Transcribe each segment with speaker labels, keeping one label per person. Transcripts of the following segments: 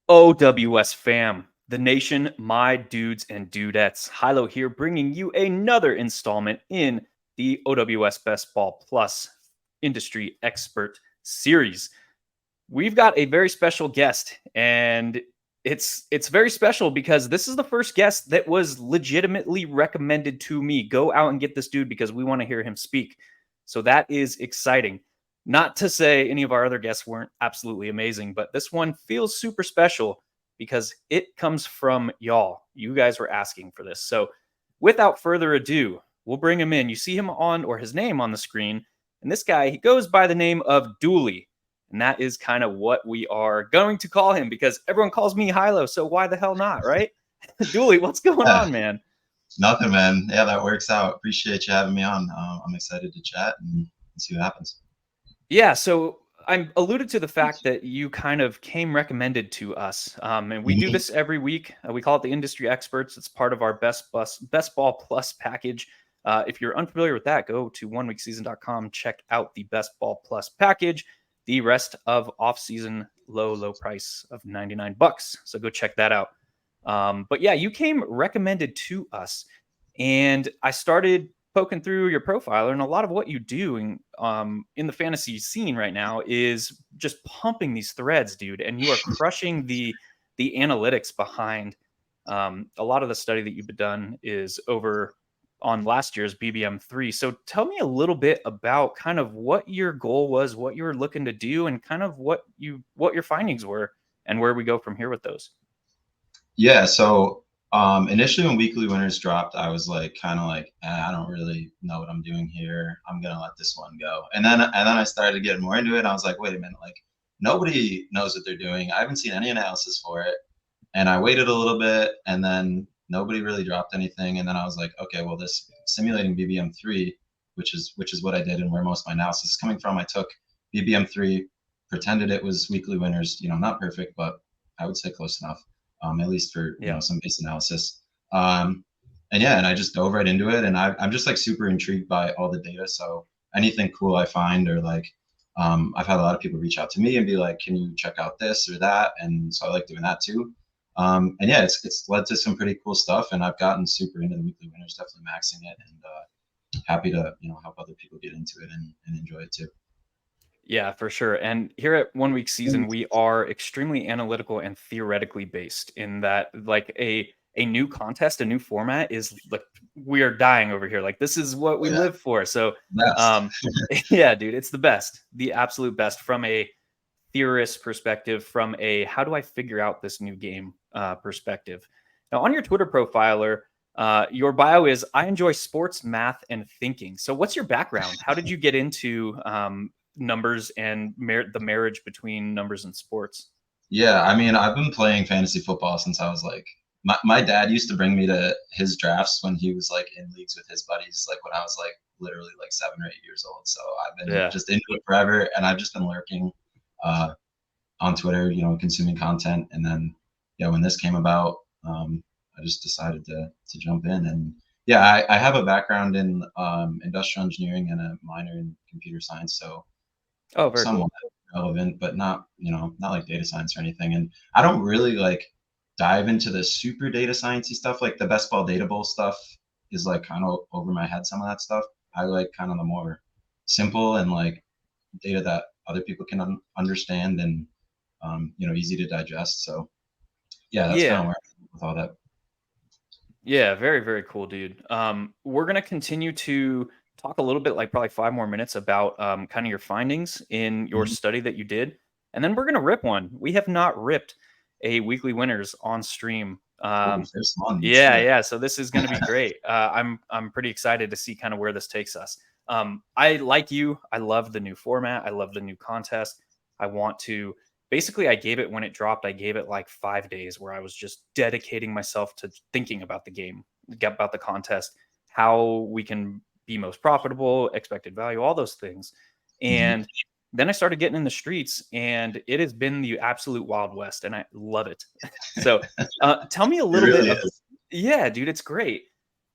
Speaker 1: OWS fam, the nation, my dudes and dudettes. Hilow here, bringing you another installment in the OWS Best Ball Plus Industry Expert Series. We've got a very special guest, and it's very special because this is the first guest that was legitimately recommended to me. Go out and get this dude because we want to hear him speak. So that is exciting. Not to say any of our other guests weren't absolutely amazing, but this one feels super special because it comes from y'all. You guys were asking for this. So without further ado, we'll bring him in. You see him on, or his name on the screen. And this guy, he goes by the name of Dooley. And that is kind of what we are going to call him because everyone calls me Hilow. So why the hell not, right? Dooley, what's going on, man?
Speaker 2: Nothing, man. Yeah, that works out. Appreciate you having me on. I'm excited to chat and see what happens.
Speaker 1: Yeah, so I alluded to the fact that you kind of came recommended to us, and we do this every week. We call it the Industry Experts. It's part of our Best Ball Plus package. If you're unfamiliar with that, go to oneweekseason.com. Check out the Best Ball Plus package. The rest of off-season low price of $99. So go check that out. But yeah, you came recommended to us, and I started poking through your profile, and a lot of what you do in the fantasy scene right now is just pumping these threads, dude. And you are crushing the analytics behind a lot of the study that you've done is over on last year's BBM3. So tell me a little bit about kind of what your goal was, what you were looking to do, and kind of what your findings were, and where we go from here with those.
Speaker 2: Yeah, so initially when weekly winners dropped, I was like kind of like, I don't really know what I'm doing here. I'm gonna let this one go. And then I started getting more into it. And I was like, wait a minute, like nobody knows what they're doing. I haven't seen any analysis for it. And I waited a little bit, and then nobody really dropped anything. And then I was like, okay, well, this simulating BBM3, which is what I did and where most of my analysis is coming from. I took BBM3, pretended it was weekly winners. Not perfect, but I would say close enough. At least for some base analysis. And I just dove right into it, and I'm just like super intrigued by all the data. So anything cool I find, or like I've had a lot of people reach out to me and be like, "Can you check out this or that?" And so I like doing that too. It's led to some pretty cool stuff, and I've gotten super into the weekly winners, definitely maxing it, and happy to help other people get into it and enjoy it too.
Speaker 1: Yeah, for sure. And here at 1 Week Season, we are extremely analytical and theoretically based in that like a new contest, a new format is like we are dying over here. Like this is what we live for. So yeah, dude, it's the best, the absolute best from a theorist perspective, from a how do I figure out this new game perspective. Now on your Twitter profiler, your bio is I enjoy sports, math, and thinking. So what's your background? How did you get into numbers and the marriage between numbers and sports?
Speaker 2: Yeah, I mean, I've been playing fantasy football since I was like, my dad used to bring me to his drafts when he was like in leagues with his buddies, like when I was like literally like 7 or 8 years old. So I've been just into it forever, and I've just been lurking on Twitter, consuming content. And then, when this came about, I just decided to jump in. And yeah, I have a background in industrial engineering and a minor in computer science. So
Speaker 1: very
Speaker 2: somewhat relevant, but not like data science or anything. And I don't really like dive into the super data sciencey stuff. Like the best ball data bowl stuff is like kind of over my head. Some of that stuff I like kind of the more simple and like data that other people can understand and easy to digest. So yeah, that's kind of where I'm with all that.
Speaker 1: Yeah, very, very cool, dude. We're gonna continue to talk a little bit, like probably 5 more minutes about kind of your findings in your study that you did, and then we're gonna rip one. We have not ripped a weekly winners on stream. Yeah. So this is gonna be great. I'm pretty excited to see kind of where this takes us. I like you. I love the new format. I love the new contest. I want to basically, I gave it when it dropped. I gave it like 5 days where I was just dedicating myself to thinking about the game, about the contest, how we can be most profitable, expected value, all those things. And then I started getting in the streets, and it has been the absolute Wild West, and I love it. So tell me a little bit. Yeah, dude, it's great.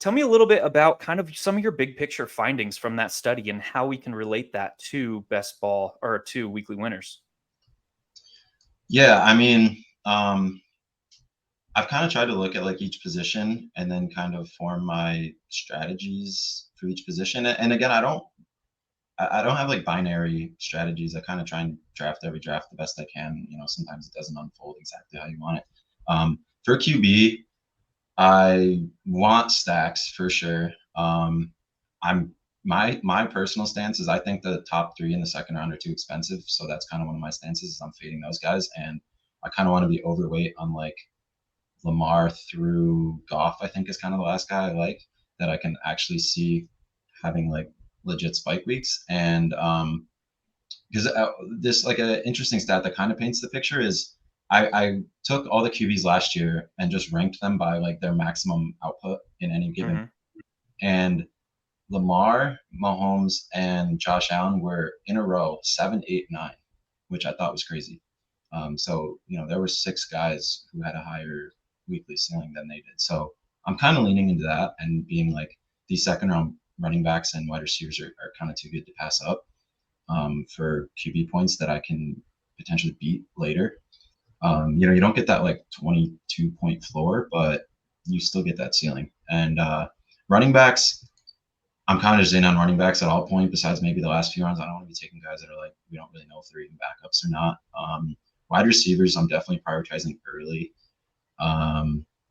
Speaker 1: Tell me a little bit about kind of some of your big picture findings from that study and how we can relate that to best ball or to weekly winners.
Speaker 2: Yeah, I mean, I've kind of tried to look at like each position and then kind of form my strategies for each position. And again, I don't have like binary strategies. I kind of try and draft every draft the best I can. You know, sometimes it doesn't unfold exactly how you want it. For QB, I want stacks for sure. I'm my personal stance is I think the top three in the second round are too expensive. So that's kind of one of my stances is I'm fading those guys. And I kind of want to be overweight on like Lamar through Goff, I think is kind of the last guy I like that I can actually see having like legit spike weeks. And because this like an interesting stat that kind of paints the picture is I took all the QBs last year and just ranked them by like their maximum output in any given.
Speaker 1: Mm-hmm.
Speaker 2: And Lamar, Mahomes, and Josh Allen were in a row 7, 8, 9, which I thought was crazy. So you know there were 6 guys who had a higher weekly ceiling than they did. So I'm kind of leaning into that and being like these second round running backs and wide receivers are kind of too good to pass up for QB points that I can potentially beat later. You know, you don't get that like 22 point floor, but you still get that ceiling. And running backs, I'm kind of just in on running backs at all point. Besides maybe the last few rounds, I don't want to be taking guys that are like we don't really know if they're even backups or not. Wide receivers, I'm definitely prioritizing early.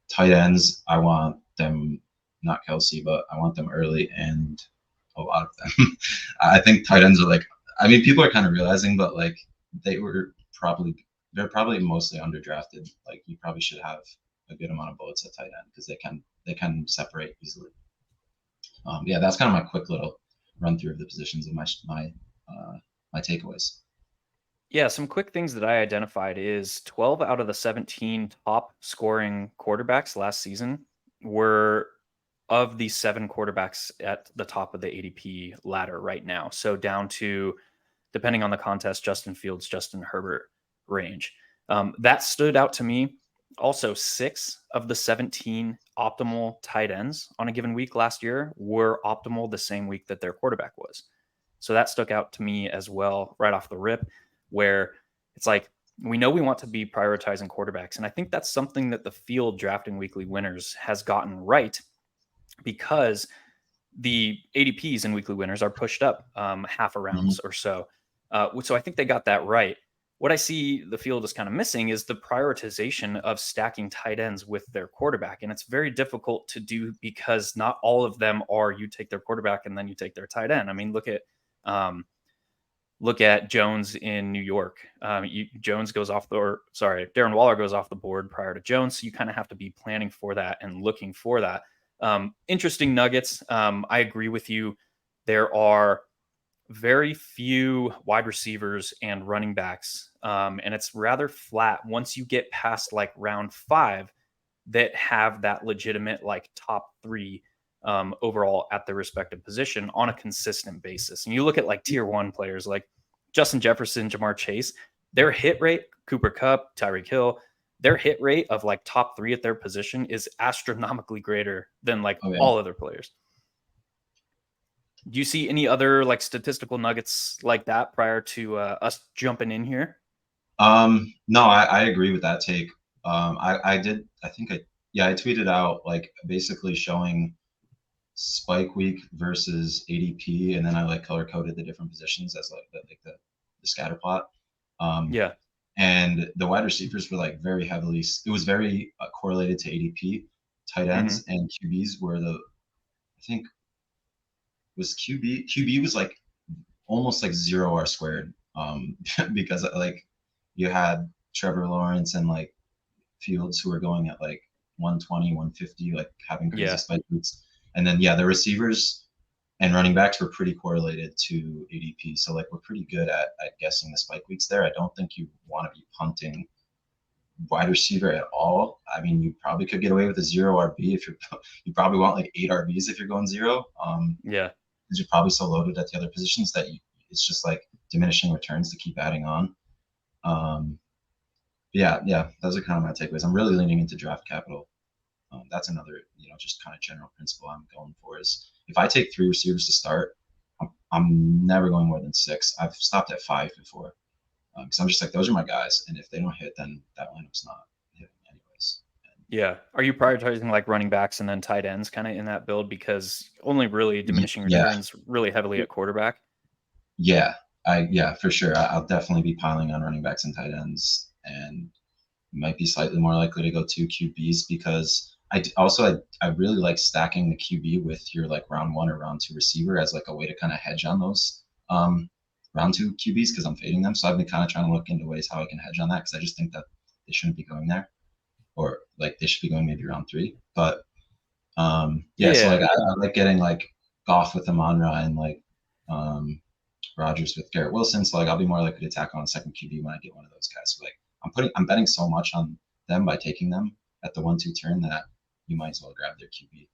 Speaker 2: Tight ends, I want them, not Kelsey, but I want them early and a lot of them. I think tight ends are like, I mean, people are kind of realizing, but like they're probably mostly underdrafted. Like you probably should have a good amount of bullets at tight end because they can separate easily. Yeah, that's kind of my quick little run through of the positions of my takeaways.
Speaker 1: Yeah, some quick things that I identified is 12 out of the 17 top scoring quarterbacks last season were of the 7 quarterbacks at the top of the ADP ladder right now. So down to, depending on the contest, Justin Fields, Justin Herbert range. That stood out to me. Also, 6 of the 17 optimal tight ends on a given week last year were optimal the same week that their quarterback was. So that stuck out to me as well right off the rip, where it's like, we know we want to be prioritizing quarterbacks. And I think that's something that the field drafting weekly winners has gotten right because the ADPs in weekly winners are pushed up half a
Speaker 2: Mm-hmm.
Speaker 1: rounds or so. So I think they got that right. What I see the field is kind of missing is the prioritization of stacking tight ends with their quarterback. And it's very difficult to do because not all of them are you take their quarterback and then you take their tight end. I mean, um, look at Jones in New York. Jones goes off the, or sorry, Darren Waller goes off the board prior to Jones. So you kind of have to be planning for that and looking for that. Interesting nuggets. I agree with you. There are very few wide receivers and running backs, and it's rather flat once you get past like round 5 that have that legitimate like top 3 overall at their respective position on a consistent basis. And you look at like tier 1 players like Justin Jefferson, Jamar Chase, their hit rate, Cooper Kupp, Tyreek Hill, their hit rate of like top 3 at their position is astronomically greater than like
Speaker 2: Oh yeah.
Speaker 1: all other players. Do you see any other like statistical nuggets like that prior to us jumping in here?
Speaker 2: No, I agree with that take. I did. I think I tweeted out like basically showing spike week versus ADP, and then I like color coded the different positions as like the scatter plot. Um,
Speaker 1: Yeah.
Speaker 2: and the wide receivers were like very heavily. It was very correlated to ADP. Tight ends
Speaker 1: Hmm.
Speaker 2: and QBs were I think was QB was like almost like 0 R squared. Because like you had Trevor Lawrence and like Fields who were going at like 120, 150, like having crazy
Speaker 1: Yeah.
Speaker 2: spike weeks. And then yeah, the receivers and running backs were pretty correlated to ADP. So like we're pretty good at guessing the spike weeks there. I don't think you want to be punting wide receiver at all. I mean, you probably could get away with a 0 RB if you probably want like 8 RBs if you're going 0.
Speaker 1: Yeah.
Speaker 2: Because you're probably so loaded at the other positions that it's just like diminishing returns to keep adding on. Um, yeah, those are kind of my takeaways. I'm really leaning into draft capital. That's another, just kind of general principle I'm going for is if I take 3 receivers to start, I'm never going more than 6. I've stopped at 5 before. Because I'm just like, those are my guys, and if they don't hit, then that lineup's not hitting anyways.
Speaker 1: Yeah. Are you prioritizing like running backs and then tight ends kind of in that build because only really diminishing
Speaker 2: Yeah,
Speaker 1: returns really heavily at quarterback?
Speaker 2: yeah, yeah, for sure. I'll definitely be piling on running backs and tight ends, and might be slightly more likely to go two QBs because I really like stacking the QB with your like round one or round two receiver as like a way to kind of hedge on those round two QBs because I'm fading them. So I've been kind of trying to look into ways how I can hedge on that because I just think that they shouldn't be going there, or like they should be going maybe round three. But yeah, so like
Speaker 1: Yeah.
Speaker 2: I like getting like Goff with Amon-Ra and like um, Rodgers with Garrett Wilson. So like I'll be more likely to tack on a second QB when I get one of those guys. So like I'm betting so much on them by taking them at the 1-2 turn that you might as well grab their QB.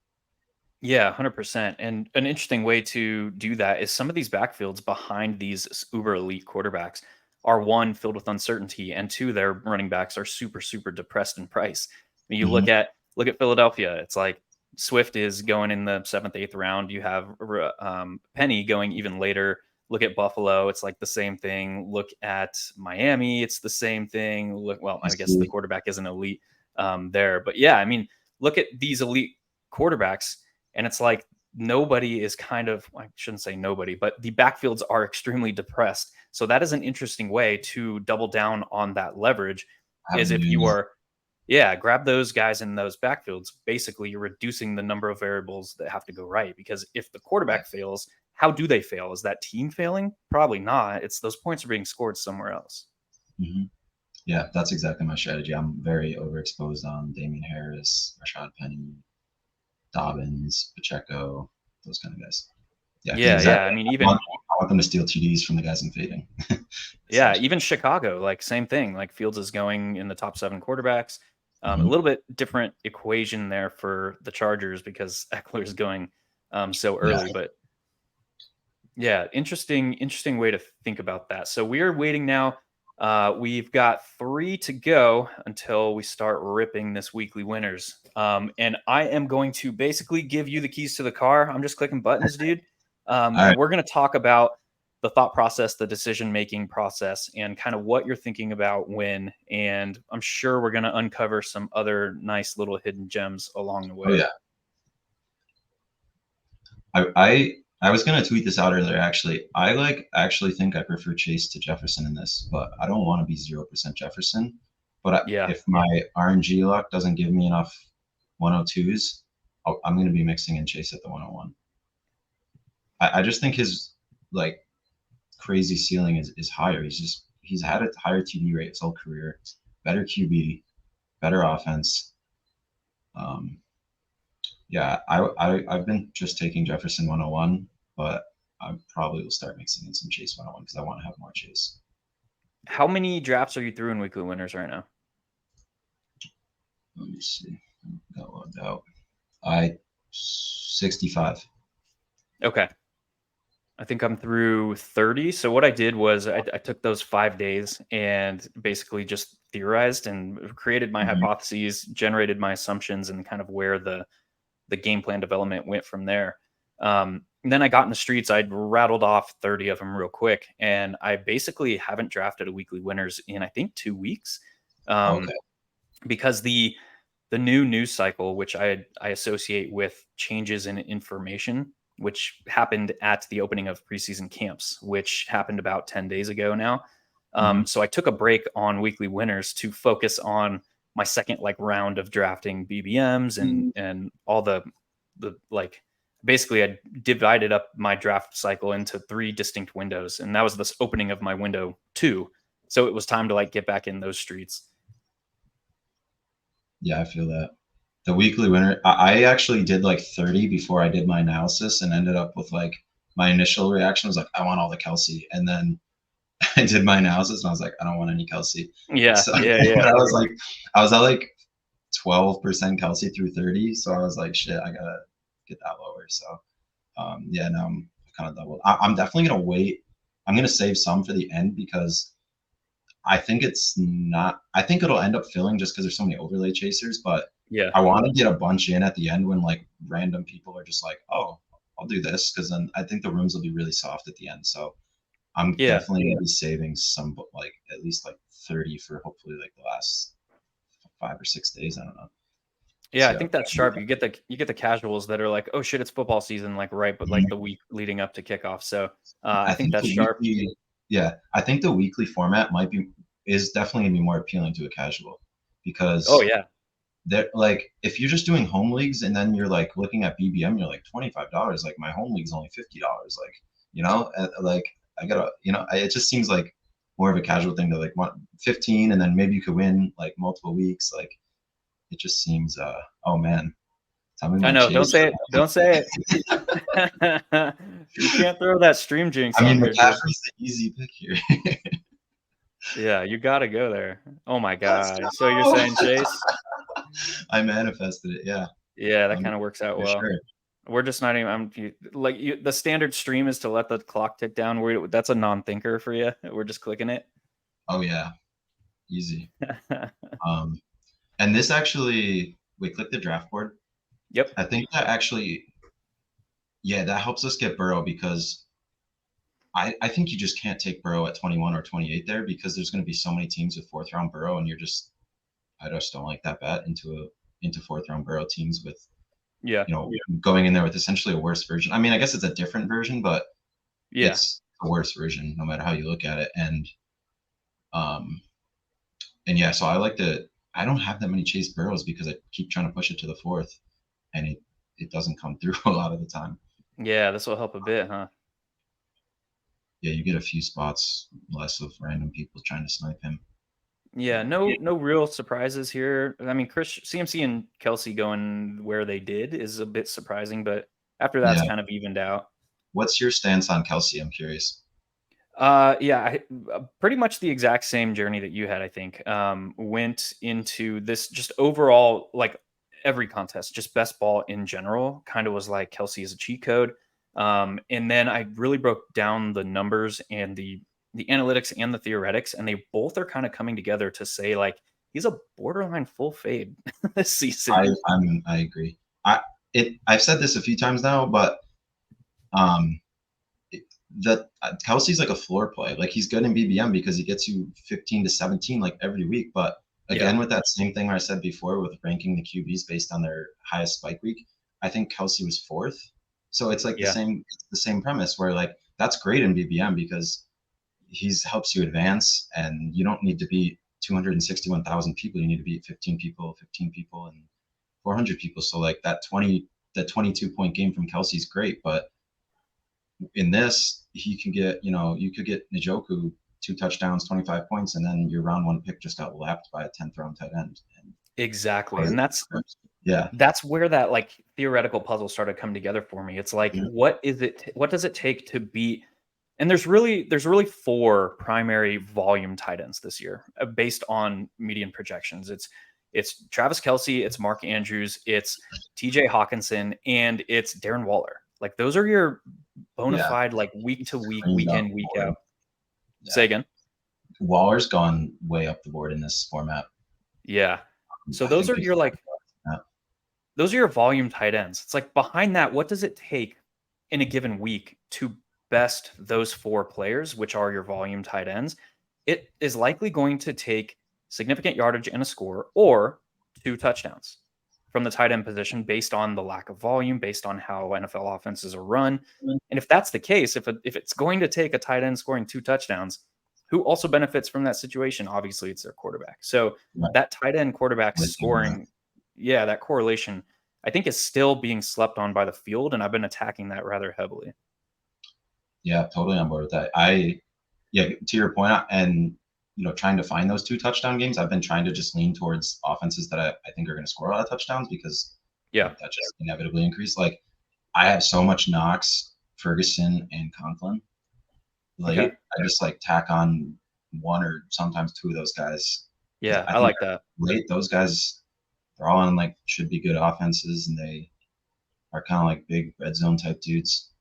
Speaker 1: Yeah, 100%. And an interesting way to do that is some of these backfields behind these uber elite quarterbacks are one, filled with uncertainty, and two, their running backs are super, super depressed in price. When you
Speaker 2: Mm-hmm.
Speaker 1: look at Philadelphia, it's like Swift is going in the seventh, eighth round. You have Penny going even later. Look at Buffalo, it's like the same thing. Look at Miami, it's the same thing. Look, well, I guess the quarterback isn't elite there, but yeah, I mean, look at these elite quarterbacks and it's like nobody is kind of, I shouldn't say nobody, but the backfields are extremely depressed. So that is an interesting way to double down on that leverage is if you
Speaker 2: Avenues.
Speaker 1: are, yeah, grab those guys in those backfields. Basically, you're reducing the number of variables that have to go right. Because if the
Speaker 2: Yeah.
Speaker 1: quarterback fails, how do they fail? Is that team failing? Probably not. It's those points are being scored somewhere else.
Speaker 2: Mm-hmm. Yeah, that's exactly my strategy. I'm very overexposed on Damian Harris, Rashad Penny, Dobbins, Pacheco, those kind of guys. Yeah, because
Speaker 1: Yeah, yeah.
Speaker 2: exactly.
Speaker 1: I mean,
Speaker 2: I want them to steal TDs from the guys I'm fading.
Speaker 1: yeah,
Speaker 2: Essentially.
Speaker 1: even Chicago, like same thing. Like Fields is going in the top seven quarterbacks. A
Speaker 2: Mm-hmm.
Speaker 1: little bit different equation there for the Chargers because Eckler is going so
Speaker 2: Yeah.
Speaker 1: early. But yeah, interesting way to think about that. So we are waiting now. We've got 3 to go until we start ripping this weekly winners. And I am going to basically give you the keys to the car. I'm just clicking buttons, dude.
Speaker 2: All
Speaker 1: And
Speaker 2: right.
Speaker 1: we're going to talk about the thought process, the decision making process, and kind of what you're thinking about when. And I'm sure we're going to uncover some other nice little hidden gems along the
Speaker 2: Oh
Speaker 1: way.
Speaker 2: yeah. I was gonna tweet this out earlier actually. I like actually think I prefer Chase to Jefferson in this, but I don't want to be 0% Jefferson. But
Speaker 1: Yeah.
Speaker 2: if my RNG luck doesn't give me enough 102s, I'm gonna be mixing in Chase at the 101. I just think his like crazy ceiling is higher. He's had a higher TD rate his whole career, better QB, better offense. Um, yeah, I've been just taking Jefferson 101, but I probably will start mixing in some Chase 101 because I want to have more Chase.
Speaker 1: How many drafts are you through in weekly winners right now?
Speaker 2: Let me see. Got logged out. I 65.
Speaker 1: Okay. I think I'm through 30. So what I did was I took those 5 days and basically just theorized and created my
Speaker 2: Mm-hmm.
Speaker 1: hypotheses, generated my assumptions, and kind of where the game plan development went from there. And then I got in the streets. I rattled off 30 of them real quick, and I basically haven't drafted a weekly winners in I think 2 weeks.
Speaker 2: Okay.
Speaker 1: Um, because the new news cycle, which I associate with changes in information, which happened at the opening of preseason camps, which happened about 10 days ago now.
Speaker 2: Mm-hmm.
Speaker 1: So I took a break on weekly winners to focus on my second like round of drafting BBMs and all the like basically I divided up my draft cycle into 3 distinct windows and that was this opening of my window 2. So it was time to like get back in those streets.
Speaker 2: Yeah, I feel that. The weekly winner, I actually did like 30 before I did my analysis and ended up with like my initial reaction was like, I want all the Kelsey. And then I did my analysis and I was like, I don't want any Kelsey.
Speaker 1: Yeah,
Speaker 2: So
Speaker 1: yeah, yeah.
Speaker 2: I was at like 12% Kelsey through 30. So I was like, shit, I gotta get that lower. So yeah, now I'm kind of doubled. I'm definitely gonna wait. I'm gonna save some for the end because I think it's not. I think it'll end up filling just because there's so many overlay chasers. But
Speaker 1: Yeah.
Speaker 2: I want to get a bunch in at the end when like random people are just like, oh, I'll do this because then I think the rooms will be really soft at the end. So I'm
Speaker 1: Yeah.
Speaker 2: definitely gonna be saving some, like at least like 30 for hopefully like the last 5 or 6 days. I don't know.
Speaker 1: Yeah, I
Speaker 2: See how.
Speaker 1: think that's sharp. You get the casuals that are like, "Oh shit, it's football season," like right, but like the week leading up to kickoff. So I
Speaker 2: I
Speaker 1: think
Speaker 2: think
Speaker 1: that's
Speaker 2: the
Speaker 1: sharp.
Speaker 2: weekly, yeah, I think the weekly format is definitely gonna be more appealing to a casual
Speaker 1: Oh
Speaker 2: because
Speaker 1: yeah,
Speaker 2: they're like if you're just doing home leagues and then you're like looking at BBM, you're like $25. Like my home league's only $50. Like like I gotta it just seems like more of a casual thing to like want 15 and then maybe you could win like multiple weeks. Like it just seems oh man, tell me
Speaker 1: I
Speaker 2: my
Speaker 1: know. Don't
Speaker 2: Chase.
Speaker 1: say it. Don't say it. You can't throw that stream jinx
Speaker 2: I
Speaker 1: on
Speaker 2: mean
Speaker 1: here, dude.
Speaker 2: McCaffrey's the easy pick here.
Speaker 1: Yeah, you got to go there. Oh my
Speaker 2: Let's
Speaker 1: god. So you're
Speaker 2: go.
Speaker 1: saying Chase?
Speaker 2: I manifested it. Yeah,
Speaker 1: Yeah, that
Speaker 2: I'm
Speaker 1: kind of works out
Speaker 2: for
Speaker 1: well.
Speaker 2: sure.
Speaker 1: We're just not even. The standard stream is to let the clock tick down. That's a non-thinker for you. We're just clicking it.
Speaker 2: Oh yeah, easy. Um, and this actually, we click the draft board.
Speaker 1: Yep.
Speaker 2: I think that actually, yeah, that helps us get Burrow because I think you just can't take Burrow at 21 or 28 there because there's going to be so many teams with fourth round Burrow, and I just don't like that bet into fourth round Burrow teams with
Speaker 1: Yeah.
Speaker 2: going in there with essentially a worse version. I mean, I guess it's a different version, but
Speaker 1: Yeah.
Speaker 2: it's a worse version no matter how you look at it. Um, and yeah, so I like to. I don't have that many Chase Burrows because I keep trying to push it to the fourth, and it doesn't come through a lot of the time.
Speaker 1: Yeah. This will help a bit, huh?
Speaker 2: Yeah, you get a few spots less of random people trying to snipe him.
Speaker 1: Yeah, no real surprises here. I mean, Chris CMC and Kelsey going where they did is a bit surprising, but after that's
Speaker 2: Yeah.
Speaker 1: kind of evened out.
Speaker 2: What's your stance on Kelsey? I'm curious.
Speaker 1: Yeah, pretty much the exact same journey that you had, I think. Went into this just overall, like every contest, just best ball in general, kind of was like Kelsey is a cheat code. And then I really broke down the numbers and the analytics and the theoretics, and they both are kind of coming together to say like he's a borderline full fade this season.
Speaker 2: I agree. I've said this a few times now, but um that Kelsey's like a floor play. Like he's good in BBM because he gets you 15 to 17 like every week. But
Speaker 1: Yeah,
Speaker 2: again, with that same thing I said before with ranking the QBs based on their highest spike week, I think Kelsey was fourth. So it's like
Speaker 1: yeah,
Speaker 2: the same premise where like that's great in BBM because he's helps you advance and you don't need to beat 261,000 people. You need to beat 15 people, and 400 people. So like that 22 point game from Kelsey's great, but in this, he can get, you could get Njoku 2 touchdowns, 25 points, and then your round one pick just got lapped by a 10th round tight end.
Speaker 1: exactly.
Speaker 2: And
Speaker 1: And
Speaker 2: yeah,
Speaker 1: that's where that like theoretical puzzle started coming together for me. It's like, what does it take to beat? And there's really four primary volume tight ends this year based on median projections. It's Travis Kelsey, it's Mark Andrews, it's TJ Hawkinson, and it's Darren Waller. Like those are your bona
Speaker 2: yeah,
Speaker 1: fide like week to week,
Speaker 2: screamed
Speaker 1: week
Speaker 2: up
Speaker 1: in,
Speaker 2: the
Speaker 1: week
Speaker 2: board.
Speaker 1: out.
Speaker 2: Yeah,
Speaker 1: Say again.
Speaker 2: Waller's gone way up the board in this format.
Speaker 1: Yeah. So
Speaker 2: I think yeah,
Speaker 1: those are your volume tight ends. It's like behind that, what does it take in a given week to best those four players, which are your volume tight ends? It is likely going to take significant yardage and a score or two touchdowns from the tight end position based on the lack of volume, based on how NFL offenses are run. And if that's the case, if it's going to take a tight end scoring two touchdowns, who also benefits from that situation? Obviously, it's their quarterback. So
Speaker 2: right.
Speaker 1: that tight end quarterback scoring, yeah, that correlation, I think is still being slept on by the field, and I've been attacking that rather heavily.
Speaker 2: Yeah, totally on board with that. Yeah, to your point, and trying to find those 2 touchdown games, I've been trying to just lean towards offenses that I think are going to score a lot of touchdowns because
Speaker 1: Yeah.
Speaker 2: that just inevitably increase. Like I have so much Knox, Ferguson, and Conklin
Speaker 1: Okay.
Speaker 2: late. I just like tack on one or sometimes two of those guys because
Speaker 1: Yeah,
Speaker 2: I
Speaker 1: I
Speaker 2: think
Speaker 1: like that.
Speaker 2: late those guys they're all on like should be good offenses and they are kind of like big red zone type dudes.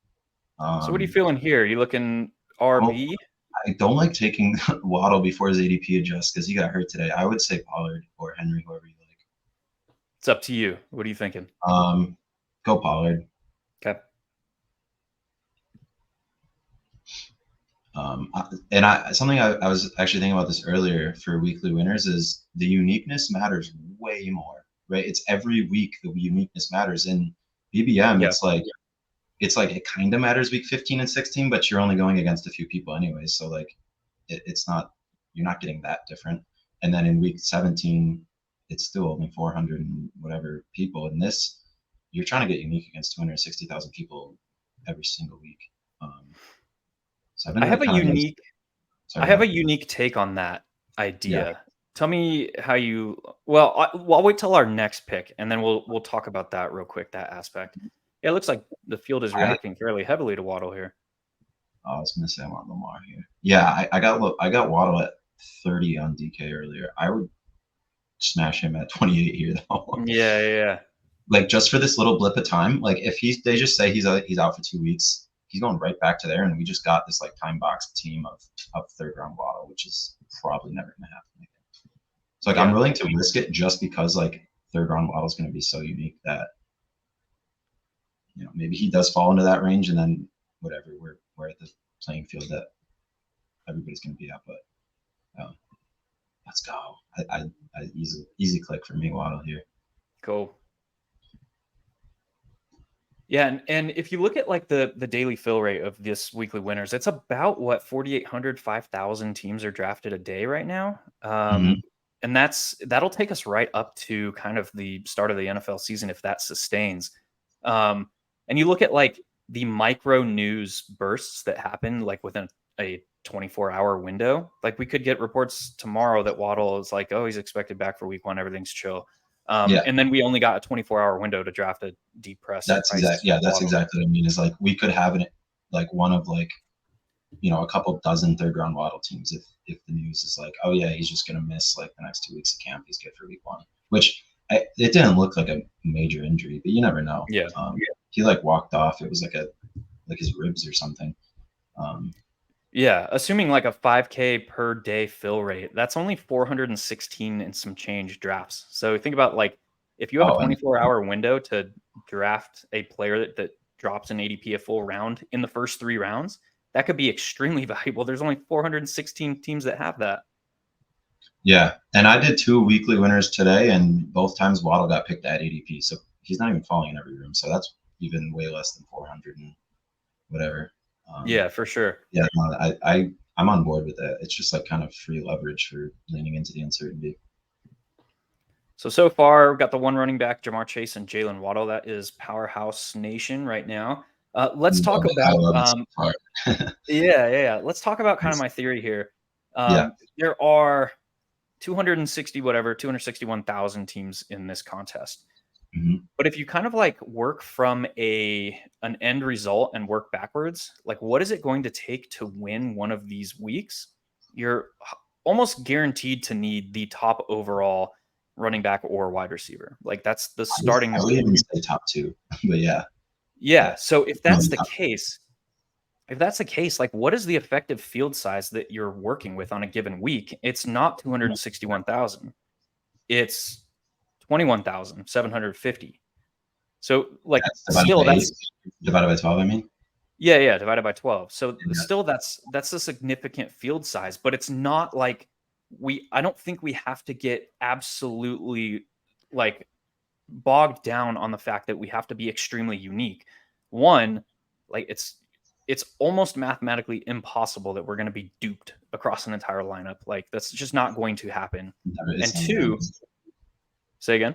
Speaker 1: So what are you
Speaker 2: Um,
Speaker 1: feeling here? You looking
Speaker 2: well,
Speaker 1: RB?
Speaker 2: I don't like taking Waddle before his ADP adjusts because he got hurt today. I would say Pollard or Henry, whoever you like.
Speaker 1: It's up to you. What are you thinking?
Speaker 2: Go Pollard.
Speaker 1: Okay.
Speaker 2: Something I was actually thinking about this earlier for weekly winners is the uniqueness matters way more, right? It's every week the uniqueness matters. In BBM,
Speaker 1: Yeah.
Speaker 2: it's like it kind of matters week 15 and 16, but you're only going against a few people anyways. So like it's not, you're not getting that different. And then in week 17, it's still only 400 and whatever people. In this, you're trying to get unique against 260,000 people every single week. So I've been
Speaker 1: I have
Speaker 2: like
Speaker 1: a
Speaker 2: kind of like,
Speaker 1: unique
Speaker 2: sorry,
Speaker 1: I
Speaker 2: go
Speaker 1: have a
Speaker 2: ahead.
Speaker 1: unique take on that
Speaker 2: Yeah.
Speaker 1: idea. Tell me how you well, I'll wait till our next pick and then we'll talk about that real quick, that aspect. Yeah, it looks like the field is
Speaker 2: I
Speaker 1: reacting fairly heavily to Waddle here.
Speaker 2: I was gonna say I want Lamar here. Yeah, I got Waddle at 30 on DK earlier. I would smash him at 28 here though.
Speaker 1: Yeah, yeah, yeah.
Speaker 2: Like just for this little blip of time, like if they just say he's out for 2 weeks, he's going right back to there, and we just got this like time box team of third round Waddle, which is probably never gonna happen. So like I'm
Speaker 1: Yeah.
Speaker 2: willing to risk it just because like third round Waddle is gonna be so unique that maybe he does fall into that range, and then whatever we're at the playing field that everybody's gonna be at, but. Let's go. Easy click for me, Waddle here.
Speaker 1: Cool. Yeah, and if you look at like the daily fill rate of this weekly winners, it's about what 4,800, 5,000 teams are drafted a day right now.
Speaker 2: Mm-hmm.
Speaker 1: And that'll take us right up to kind of the start of the NFL season if that sustains. And you look at like the micro news bursts that happen like within a 24-hour window. Like we could get reports tomorrow that Waddle is like, oh, he's expected back for week one, everything's chill.
Speaker 2: Yeah,
Speaker 1: And then we only got a 24-hour window to draft a deep press price
Speaker 2: that's
Speaker 1: Waddle.
Speaker 2: exactly what I mean. Is like we could have like one of like a couple dozen third round Waddle teams if the news is like, oh yeah, he's just gonna miss like the next 2 weeks of camp, he's good for week one, which it didn't look like a major injury, but you never know.
Speaker 1: Yeah.
Speaker 2: He like walked off. It was like his ribs or something.
Speaker 1: Yeah, assuming like a 5K per day fill rate, that's only 416 and some change drafts. So think about like if you have a
Speaker 2: Oh, and
Speaker 1: 24-hour window to draft a player that drops an ADP a full round in the first 3 rounds, that could be extremely valuable. There's only 416 teams that have that.
Speaker 2: yeah, and I did 2 weekly winners today, and both times Waddle got picked at ADP, so he's not even falling in every room. So that's even way less than 400 and whatever.
Speaker 1: Yeah, for sure.
Speaker 2: Yeah, no, I'm on board with that. It's just like kind of free leverage for leaning into the uncertainty.
Speaker 1: So far, we've got the one running back, Jamar Chase and Jalen Waddle. That is Powerhouse Nation right now. Let's talk
Speaker 2: I
Speaker 1: about
Speaker 2: love it so far.
Speaker 1: yeah. Let's talk about kind of my theory here.
Speaker 2: Yeah.
Speaker 1: There are 261,000 teams in this contest.
Speaker 2: Mm-hmm.
Speaker 1: But if you kind of like work from an end result and work backwards, like what is it going to take to win one of these weeks? You're almost guaranteed to need the top overall running back or wide receiver. Like that's the starting.
Speaker 2: I would even say top two, but yeah.
Speaker 1: Yeah. So if that's the case, like what is the effective field size that you're working with on a given week? It's not 261,000. It's 21,750. So like that's
Speaker 2: divided by 12, I mean.
Speaker 1: Yeah, divided by 12. So
Speaker 2: Yeah.
Speaker 1: still that's a significant field size, but it's not like I don't think we have to get absolutely like bogged down on the fact that we have to be extremely unique. One, like it's almost mathematically impossible that we're going to be duped across an entire lineup. Like that's just not going to happen. And two, say again?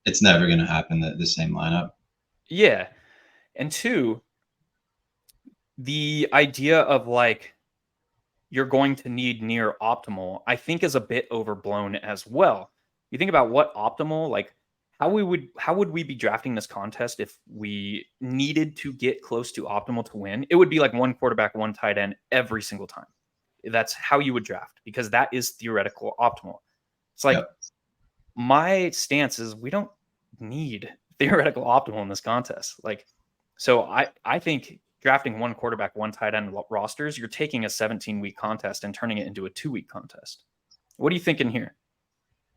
Speaker 2: It's never going to happen, the same lineup.
Speaker 1: Yeah. And two, the idea of like you're going to need near optimal, I think is a bit overblown as well. You think about what optimal, like how would we be drafting this contest if we needed to get close to optimal to win? It would be like one quarterback, one tight end every single time. That's how you would draft because that is theoretical optimal. It's like my stance is we don't need theoretical optimal in this contest. Like, so I think drafting one quarterback, one tight end rosters, you're taking a 17-week contest and turning it into a 2-week contest. What are you thinking here?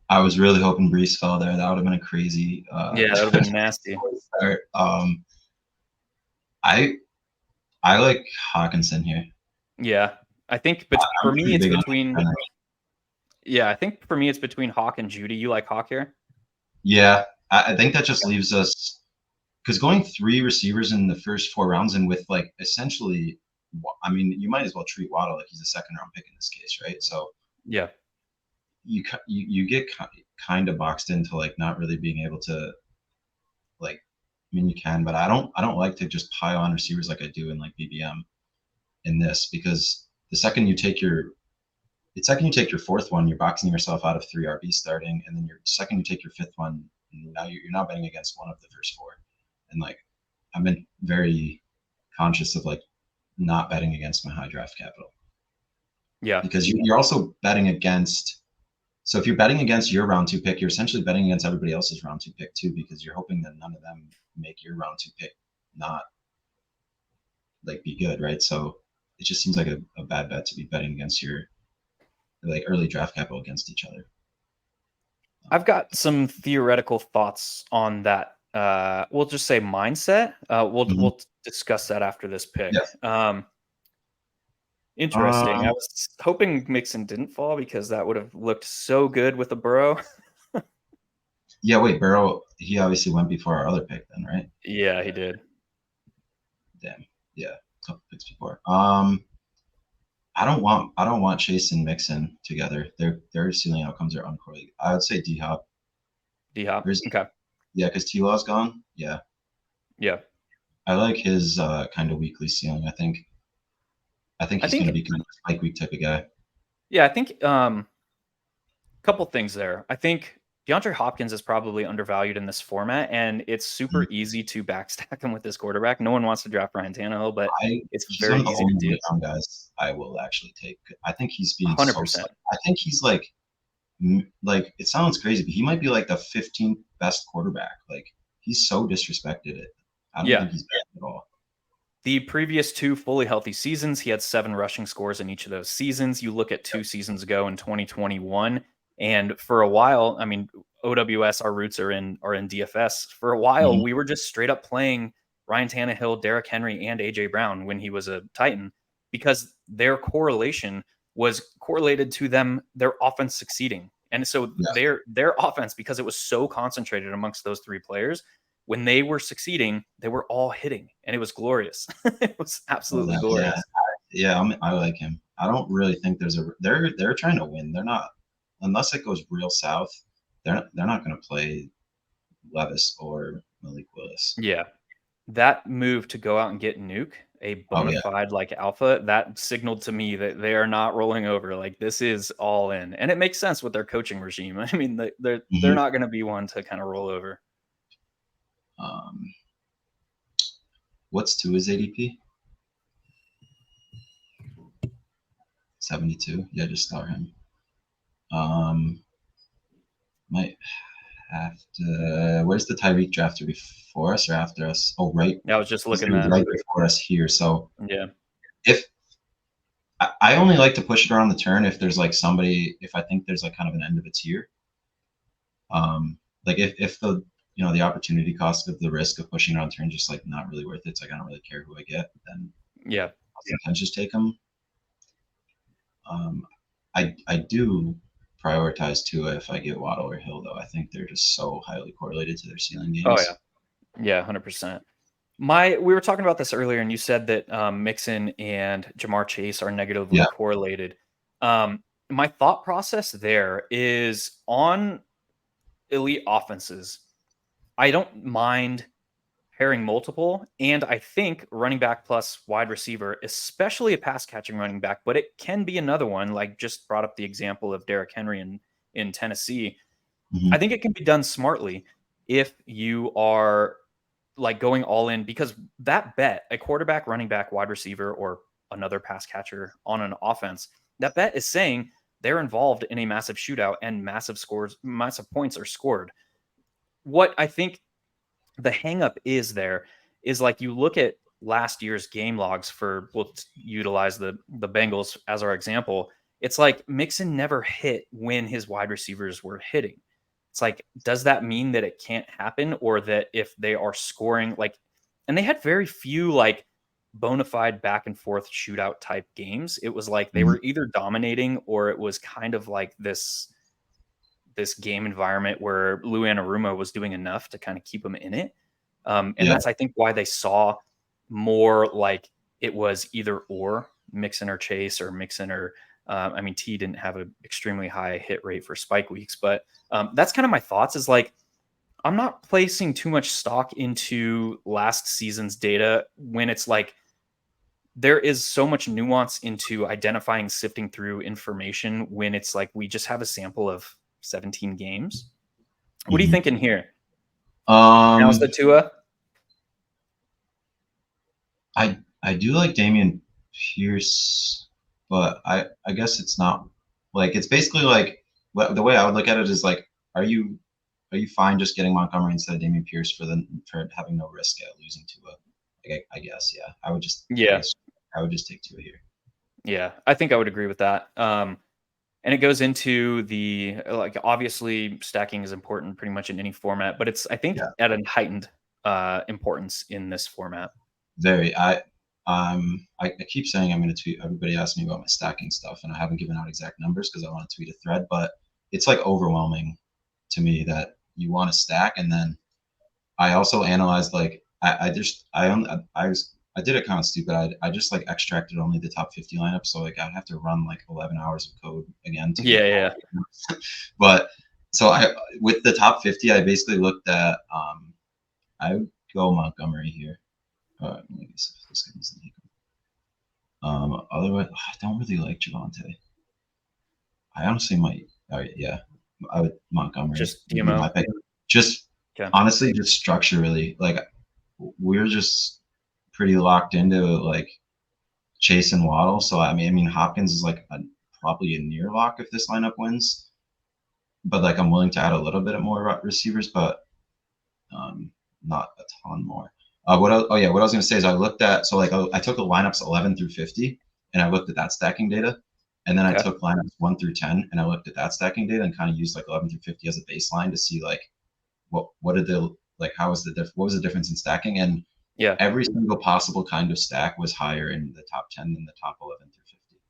Speaker 2: I was really hoping Brees fell there. That would have been a crazy.
Speaker 1: Yeah, that would have been nasty.
Speaker 2: Start. I like Hawkinson here.
Speaker 1: Yeah, I think
Speaker 2: I'm
Speaker 1: for me,
Speaker 2: pretty
Speaker 1: it's
Speaker 2: big on
Speaker 1: between.
Speaker 2: defense.
Speaker 1: Yeah, I think for me, it's between Hawk and Judy. You like Hawk here?
Speaker 2: Yeah, I think that just leaves us because going 3 receivers in the first 4 rounds and with like essentially, I mean, you might as well treat Waddle like he's a second-round pick in this case, right? So
Speaker 1: Yeah.
Speaker 2: you get kind of boxed into like not really being able to like. I mean, you can, but I don't like to just pile on receivers like I do in like BBM in this because the second you take your fourth one, you're boxing yourself out of 3 RB starting, and then your second you take your fifth one, now you're not betting against one of the first 4. And like I've been very conscious of like not betting against my high draft capital
Speaker 1: Yeah.
Speaker 2: because you're also betting against. So if you're betting against your round 2 pick, you're essentially betting against everybody else's round 2 pick too, because you're hoping that none of them make your round 2 pick not like be good, right? So it just seems like a bad bet to be betting against your like early draft capital against each other.
Speaker 1: I've got some theoretical thoughts on that. We'll just say mindset.
Speaker 2: Mhm.
Speaker 1: We'll discuss that after this pick.
Speaker 2: Yeah.
Speaker 1: Interesting. I
Speaker 2: Um,
Speaker 1: was hoping Mixon didn't fall because that would have looked so good with a Burrow.
Speaker 2: yeah, wait, Burrow, he obviously went before our other pick then, right?
Speaker 1: Yeah, he did.
Speaker 2: Damn. Yeah, a couple picks before. I don't want Chase and Mixon together. Their ceiling outcomes are uncorrelated. I would say D Hop.
Speaker 1: D Hop.
Speaker 2: There's
Speaker 1: Okay.
Speaker 2: yeah, because T Law's gone. Yeah.
Speaker 1: Yeah.
Speaker 2: I like his kind of weekly ceiling. I think
Speaker 1: I
Speaker 2: he's gonna
Speaker 1: think
Speaker 2: be kind of a spike week type of guy.
Speaker 1: yeah, I think couple things there. I think DeAndre Hopkins is probably undervalued in this format, and it's super
Speaker 2: Mhm.
Speaker 1: easy to backstack him with this quarterback. No one wants to draft Ryan Tannehill, but it's
Speaker 2: He's one
Speaker 1: very
Speaker 2: of the
Speaker 1: easy to
Speaker 2: only
Speaker 1: do.
Speaker 2: late round guys I will actually take. I think he's being so
Speaker 1: 100%.
Speaker 2: I think he's like it sounds crazy, but he might be like the 15th best quarterback. Like he's so disrespected it. I don't
Speaker 1: Yeah.
Speaker 2: think he's bad at all.
Speaker 1: The previous 2 fully healthy seasons, he had 7 rushing scores in each of those seasons. You look at 2 seasons ago in 2021, and for a while, I mean, OWS, our roots are in DFS. For a while,
Speaker 2: Mhm.
Speaker 1: we were just straight up playing Ryan Tannehill, Derrick Henry, and AJ Brown when he was a Titan because their correlation was correlated to their offense succeeding. And so
Speaker 2: Yeah.
Speaker 1: their offense, because it was so concentrated amongst those 3 players, when they were succeeding, they were all hitting, and it was glorious. It was
Speaker 2: Oh,
Speaker 1: absolutely
Speaker 2: that, yeah.
Speaker 1: glorious.
Speaker 2: Yeah, I like him. I don't really think they're trying to win. They're not unless it goes real south. They're not going to play Levis or Malik Willis.
Speaker 1: Yeah. That move to go out and get Nuke, a
Speaker 2: Oh
Speaker 1: bona
Speaker 2: yeah.
Speaker 1: fide like alpha, that signaled to me that they are not rolling over. Like this is all in, and it makes sense with their coaching regime. I mean, they're
Speaker 2: Hmm.
Speaker 1: not going to be one to kind of roll over.
Speaker 2: Um, what's to his ADP? 72. Yeah, just start him. Um, might have to. Where's the Tyreek drafter before us or after us? Oh, right.
Speaker 1: Yeah, I was just
Speaker 2: He's
Speaker 1: looking
Speaker 2: gonna be
Speaker 1: that.
Speaker 2: right before us here. So
Speaker 1: Yeah,
Speaker 2: if I only like to push it around the turn if there's like somebody if I think there's like kind of an end of a tier. Like if the the opportunity cost of the risk of pushing around turn just like not really worth it. It's like I don't really care who I get, then
Speaker 1: yeah.
Speaker 2: I'll sometimes just take them. Um, I do prioritize Tua if I get Waddle or Hill though. I think they're just so highly correlated to their ceiling
Speaker 1: Oh yeah,
Speaker 2: games.
Speaker 1: yeah, 100%. We were talking about this earlier, and you said that Mixon and Jamar Chase are negatively
Speaker 2: Yeah.
Speaker 1: correlated. My thought process there is on elite offenses. I don't mind pairing multiple, and I think running back plus wide receiver, especially a pass catching running back, but it can be another one. Like just brought up the example of Derrick Henry in Tennessee. I
Speaker 2: Hmm.
Speaker 1: think it can be done smartly if you are like going all in because that bet, a quarterback, running back, wide receiver, or another pass catcher on an offense, that bet is saying they're involved in a massive shootout and massive points are scored. What I think the hangup is there is like you look at last year's game logs for we'll utilize the Bengals as our example. It's like Mixon never hit when his wide receivers were hitting. It's like, does that mean that it can't happen or that if they are scoring like and they had very few like bona fide back and forth shootout type games. It was like they
Speaker 2: Mhm.
Speaker 1: were either dominating or it was kind of like this game environment where Lou Anarumo was doing enough to kind of keep them in it. And
Speaker 2: Yeah.
Speaker 1: that's, I think, why they saw more like it was either or Mixon or Chase or Mixon or, I mean, T didn't have an extremely high hit rate for spike weeks, but that's kind of my thoughts is like, I'm not placing too much stock into last season's data when it's like there is so much nuance into identifying, sifting through information when it's like we just have a sample of 17 games. What are you
Speaker 2: Mhm.
Speaker 1: thinking here? Now's the
Speaker 2: Um,
Speaker 1: Tua.
Speaker 2: I do like Damian Pierce, but I guess it's not like it's basically like the way I would look at it is like, are you fine just getting Montgomery instead of Damian Pierce for having no risk at losing to a like I guess yeah I
Speaker 1: Yeah,
Speaker 2: guess I would just take Tua here.
Speaker 1: yeah, I think I would agree with that. And it goes into the like obviously stacking is important pretty much in any format, but it's I think
Speaker 2: Yeah,
Speaker 1: at a heightened importance in this format.
Speaker 2: very. I keep saying I'm going to tweet. Everybody asks me about my stacking stuff, and I haven't given out exact numbers because I want to tweet a thread. But it's like overwhelming to me that you want to stack, and then I also analyzed like I just I only I did it kind of stupid. I just like extracted only the top 50 lineups, so like I'd have to run like 11 hours of code again to
Speaker 1: Yeah,
Speaker 2: get
Speaker 1: yeah,
Speaker 2: all. But so I with the top 50, I basically looked at I would go Montgomery here. Let me see if this guy's the otherwise, I don't really like Javante. I honestly might. Yeah, I would Montgomery
Speaker 1: just
Speaker 2: would be my
Speaker 1: DMO.
Speaker 2: pick. Just
Speaker 1: Okay.
Speaker 2: honestly, just structurally, like we're just pretty locked into like Chase and Waddle. So I mean Hopkins is like probably a near lock if this lineup wins. But like I'm willing to add a little bit more receivers, but um, not a ton more. Oh yeah, what I was gonna say is I looked at so like I took the lineups 11 through 50, and I looked at that stacking data, and then I
Speaker 1: Okay.
Speaker 2: took lineups 1 through 10, and I looked at that stacking data and kind of used like 11 through 50 as a baseline to see like what did the like how was what was the difference in stacking, and
Speaker 1: Yeah.
Speaker 2: every single possible kind of stack was higher in the top 10 than the top 11 through 50.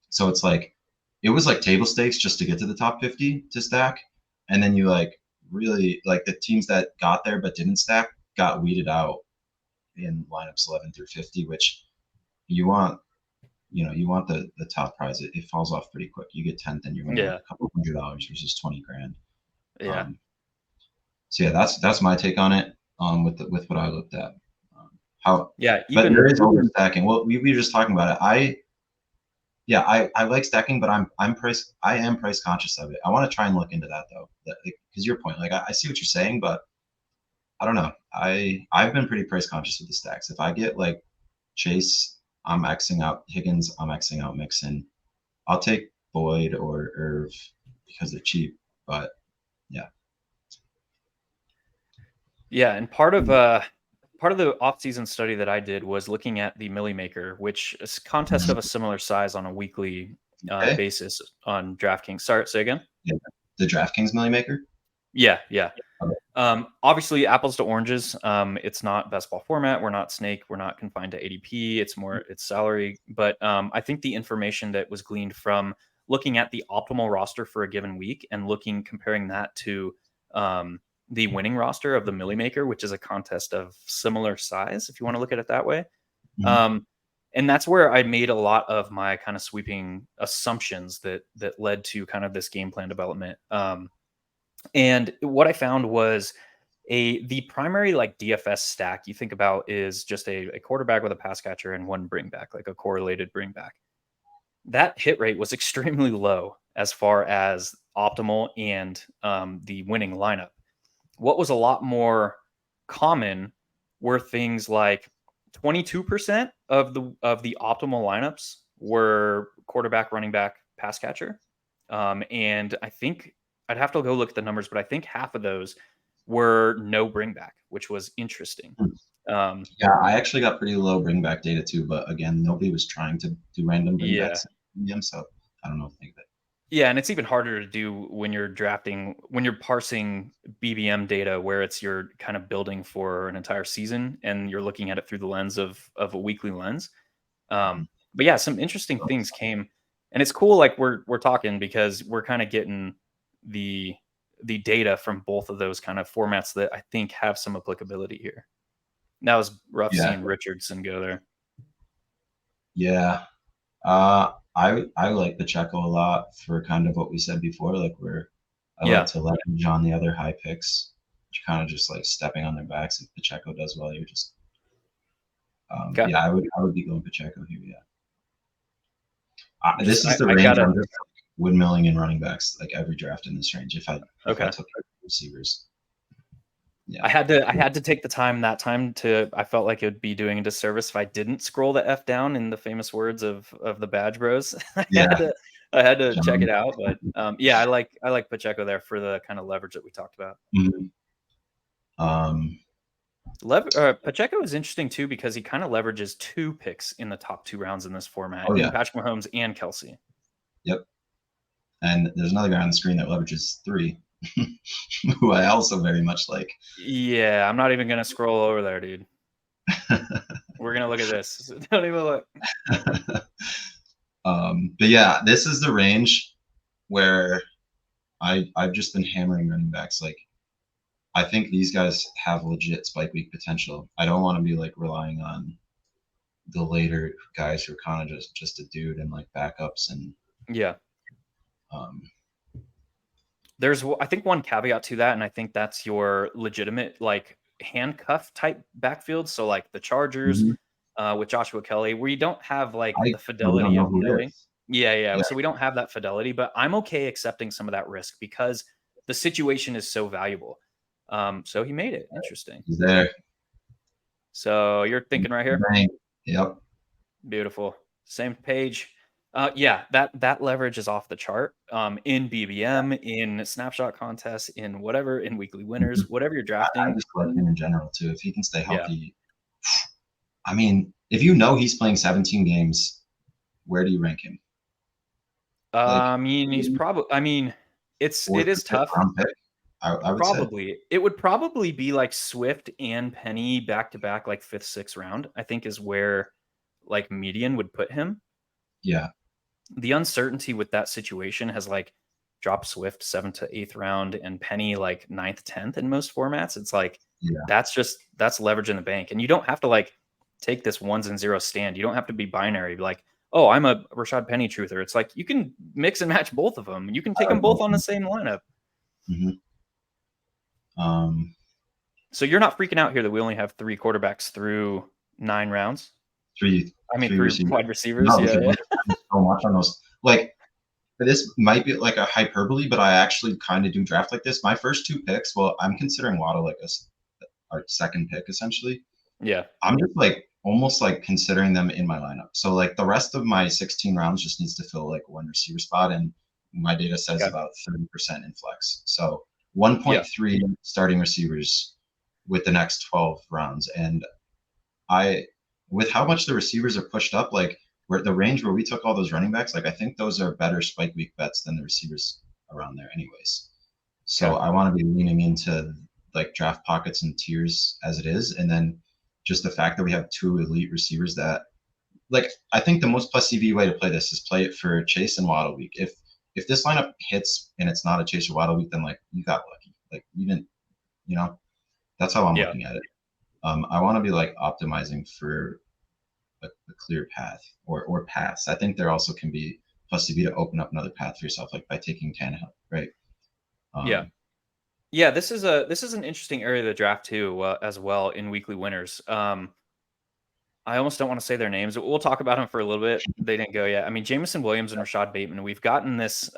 Speaker 2: So it's like it was like table stakes just to get to the top 50 to stack, and then you like really like the teams that got there but didn't stack got weeded out in lineups 11 through 50, which you want you want the top prize. It falls off pretty quick. You get 10th and you're winning like
Speaker 1: Yeah.
Speaker 2: a couple $100 versus 20 grand.
Speaker 1: Yeah.
Speaker 2: um, so yeah, that's my take on it, with what I looked at. How
Speaker 1: Yeah.
Speaker 2: but there
Speaker 1: Even
Speaker 2: is overstacking. Well, we were just talking about it. I like stacking, but I am price conscious of it. I want to try and look into that though. Because your point, like I see what you're saying, but I don't know. I've been pretty price conscious with the stacks. If I get like Chase, I'm Xing out Higgins, I'm Xing out Mixon. I'll take Boyd or Irv because they're cheap. But yeah.
Speaker 1: yeah, and part of the off-season study that I did was looking at the Millie Maker, which is a contest of a similar size on a weekly
Speaker 2: Okay.
Speaker 1: basis on DraftKings. Sorry, say again.
Speaker 2: Yeah. The DraftKings Millie Maker.
Speaker 1: Yeah, yeah.
Speaker 2: Okay.
Speaker 1: Obviously, apples to oranges. It's not best ball format. We're not snake. We're not confined to ADP. It's salary. But I think the information that was gleaned from looking at the optimal roster for a given week and comparing that to um, the winning roster of the Millie Maker, which is a contest of similar size, if you want to look at it that way.
Speaker 2: Mhm.
Speaker 1: Um, and that's where I made a lot of my kind of sweeping assumptions that led to kind of this game plan development. And what I found was the primary like DFS stack you think about is just a quarterback with a pass catcher and one bring back, like a correlated bring back. That hit rate was extremely low as far as optimal and the winning lineup. What was a lot more common were things like 22% of the optimal lineups were quarterback, running back, pass catcher. And I think I'd have to go look at the numbers, but I think half of those were no bring back, which was interesting. Um,
Speaker 2: Yeah, I actually got pretty low bring back data too, but again, nobody was trying to do random bring
Speaker 1: yeah,
Speaker 2: backs in them, so I don't know what to think of it.
Speaker 1: Yeah, and it's even harder to do when you're parsing BBM data where it's you're kind of building for an entire season and you're looking at it through the lens of a weekly lens.
Speaker 2: Mhm.
Speaker 1: But yeah, some interesting things came, and it's cool. Like we're talking because we're kind of getting the the data from both of those kind of formats that I think have some applicability here. That was rough
Speaker 2: Yeah,
Speaker 1: seeing Richardson go there.
Speaker 2: yeah. I like Pacheco a lot for kind of what we said before, like where I like
Speaker 1: Yeah.
Speaker 2: to leverage on the other high picks, which kind of just like stepping on their backs. If Pacheco does well, you're just
Speaker 1: Okay.
Speaker 2: yeah, I would be going Pacheco here. Yeah,
Speaker 1: Just
Speaker 2: this is the
Speaker 1: I
Speaker 2: range
Speaker 1: gotta
Speaker 2: I'm just windmilling in running backs like every draft in this range. If I
Speaker 1: okay.
Speaker 2: took receivers,
Speaker 1: I
Speaker 2: yeah,
Speaker 1: had to I had to take the time that time to I felt like it would be doing a disservice if I didn't scroll the F down in the famous words of the Badge Bros.
Speaker 2: yeah.
Speaker 1: I had to check
Speaker 2: John.
Speaker 1: it out, but yeah, I like Pacheco there for the kind of leverage that we talked about.
Speaker 2: Mhm. Um,
Speaker 1: Pacheco is interesting too because he kind of leverages two picks in the top two rounds in this format
Speaker 2: oh
Speaker 1: in
Speaker 2: yeah,
Speaker 1: Patrick Mahomes and Kelsey.
Speaker 2: yep. And there's another guy on the screen that leverages three, who I also very much like.
Speaker 1: Yeah, I'm not even gonna scroll over there, dude. We're gonna look at this. Don't even look.
Speaker 2: But yeah, this is the range where I've just been hammering running backs. Like I think these guys have legit spike week potential. I don't want to be like relying on the later guys who are kind of just a dude and like backups and
Speaker 1: Yeah.
Speaker 2: um,
Speaker 1: I think one caveat to that, and I think that's your legitimate like handcuff type backfield. So like the Chargers
Speaker 2: mhm.
Speaker 1: with Joshua Kelly, where you don't have like
Speaker 2: I
Speaker 1: the
Speaker 2: really don't
Speaker 1: fidelity
Speaker 2: know
Speaker 1: of
Speaker 2: who it
Speaker 1: knowing.
Speaker 2: is.
Speaker 1: Yeah, yeah.
Speaker 2: Yeah,
Speaker 1: So we don't have that fidelity, but I'm okay accepting some of that risk because the situation is so valuable. So he made it. Interesting.
Speaker 2: he's there.
Speaker 1: So you're thinking right here.
Speaker 2: Bang. Yep.
Speaker 1: Beautiful. Same page. Yeah, that leverage is off the chart. In BBM, in snapshot contests, in whatever, in weekly
Speaker 2: Mhm.
Speaker 1: winners, whatever you're
Speaker 2: I
Speaker 1: drafting.
Speaker 2: just like him in general too. If he can stay
Speaker 1: Yeah.
Speaker 2: healthy, I mean, if you know he's playing 17 games, where do you rank him? Like
Speaker 1: I mean, he's probably. I mean, it
Speaker 2: fourth or
Speaker 1: is
Speaker 2: fifth
Speaker 1: tough.
Speaker 2: round pick? I would say.
Speaker 1: Probably, it would probably be like Swift and Penny back to back, like fifth, sixth round. I think is where like median would put him.
Speaker 2: Yeah,
Speaker 1: The uncertainty with that situation has like dropped Swift seventh to eighth round and Penny like ninth, 10th in most formats. It's like
Speaker 2: yeah.
Speaker 1: that's leverage in the bank. And you don't have to like take this ones and zeros stand. You don't have to be binary, like, oh, I'm a Rashad Penny truther. It's like you can mix and match both of them. You can take
Speaker 2: I
Speaker 1: them
Speaker 2: like
Speaker 1: both
Speaker 2: both
Speaker 1: on
Speaker 2: of
Speaker 1: the
Speaker 2: them.
Speaker 1: same lineup.
Speaker 2: Mhm. Um,
Speaker 1: So you're not freaking out here that we only have three quarterbacks through 9 rounds.
Speaker 2: three
Speaker 1: I mean,
Speaker 2: three
Speaker 1: three
Speaker 2: receivers.
Speaker 1: wide receivers.
Speaker 2: No,
Speaker 1: Yeah,
Speaker 2: because
Speaker 1: yeah.
Speaker 2: we're spending so much on those. Like this might be like a hyperbole, but I actually kind of do draft like this. My first two picks, well, I'm considering Waddle like our second pick essentially.
Speaker 1: Yeah.
Speaker 2: I'm just like almost like considering them in my lineup. So like the rest of my 16 rounds just needs to fill like one receiver spot, and my data says
Speaker 1: Okay.
Speaker 2: about 30% in flex. So
Speaker 1: Yeah.
Speaker 2: 1.3 starting receivers with the next 12 rounds, and I with how much the receivers are pushed up, like where the range where we took all those running backs, like I think those are better spike week bets than the receivers around there, anyways. So
Speaker 1: Okay.
Speaker 2: I want to be leaning into like draft pockets and tiers as it is, and then just the fact that we have two elite receivers that like I think the most plus CV way to play this is play it for Chase and Waddle week. If this lineup hits and it's not a Chase or Waddle week, then like you got lucky. Like you didn't, you know, that's how I'm
Speaker 1: Yeah.
Speaker 2: looking at it. I want to be like optimizing for a clear path or paths. I think there also can be plus CV to open up another path for yourself, like by taking Tannehill, right?
Speaker 1: Yeah.
Speaker 2: Um,
Speaker 1: Yeah. This is an interesting area of the draft too, as well in weekly winners. I almost don't want to say their names. We'll talk about them for a little bit. They didn't go yet. I mean, Jameson Williams and Rashad Bateman. We've gotten this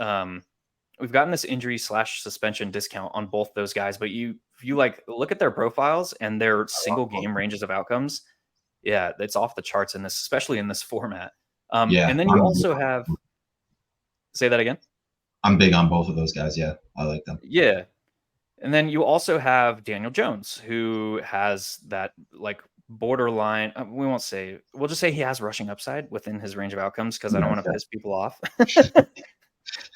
Speaker 1: injury slash suspension discount on both those guys. But if you like look at their profiles and their single game ranges of outcomes, yeah, it's off the charts in this, especially in this format.
Speaker 2: yeah,
Speaker 1: And then you also have say that again.
Speaker 2: I'm big on both of those guys. Yeah, I like them.
Speaker 1: Yeah. And then you also have Daniel Jones, who has that like borderline. We'll just say he has rushing upside within his range of outcomes because I don't
Speaker 2: Yeah,
Speaker 1: want to piss people off.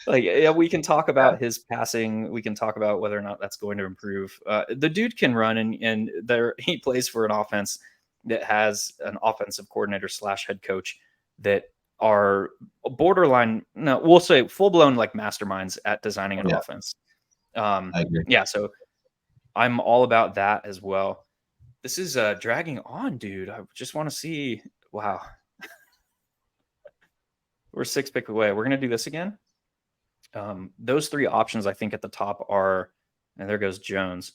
Speaker 1: Like, yeah, we can talk about his passing. We can talk about whether or not that's going to improve. The dude can run, and there he plays for an offense that has an offensive coordinator slash head coach that are borderline. No, we'll say full blown like masterminds at designing an
Speaker 2: Yeah,
Speaker 1: offense.
Speaker 2: I agree.
Speaker 1: Yeah, so I'm all about that as well. This is dragging on, dude. I just want to see. Wow, we're 6 pick away. We're gonna do this again. Those three options, I think, at the top are, and there goes Jones.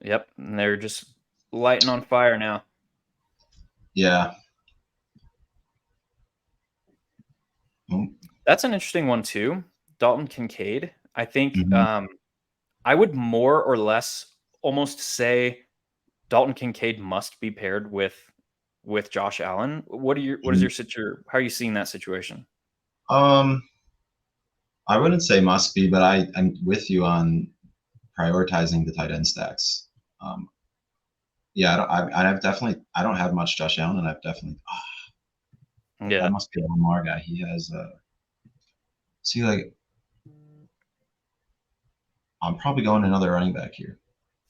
Speaker 1: Yep, and they're just lighting on fire now.
Speaker 2: Yeah. Mm-hmm.
Speaker 1: That's an interesting one too. Dalton Kincaid. I think
Speaker 2: Mm-hmm.
Speaker 1: I would more or less almost say Dalton Kincaid must be paired with Josh Allen. What is your how are you seeing that situation?
Speaker 2: Um, I wouldn't say must be, but I'm with you on prioritizing the tight end stacks. Um, yeah, I've definitely I don't have much Josh Allen, and I've definitely that
Speaker 1: Yeah.
Speaker 2: must be a Lamar guy. He has see like I'm probably going another running back here,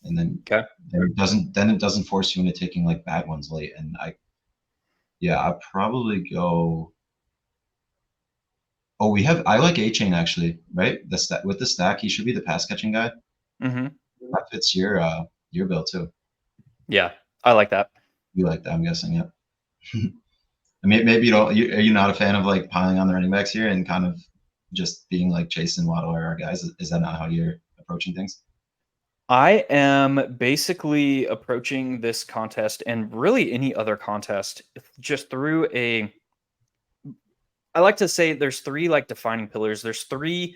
Speaker 2: and
Speaker 1: Okay.
Speaker 2: then it doesn't force you into taking like bad ones late, and I'd probably go. Oh, I like A Chain actually, right? The stack with the stack, he should be the pass catching guy.
Speaker 1: Hmm.
Speaker 2: That fits your bill too.
Speaker 1: Yeah, I like that.
Speaker 2: You like that, I'm guessing, yeah. I mean, maybe you don't. Are you not a fan of like piling on the running backs here and kind of just being like Chase and Waddle are our guys? Is that not how you're approaching things?
Speaker 1: I am basically approaching this contest and really any other contest just through a I like to say there's three like defining pillars. There's three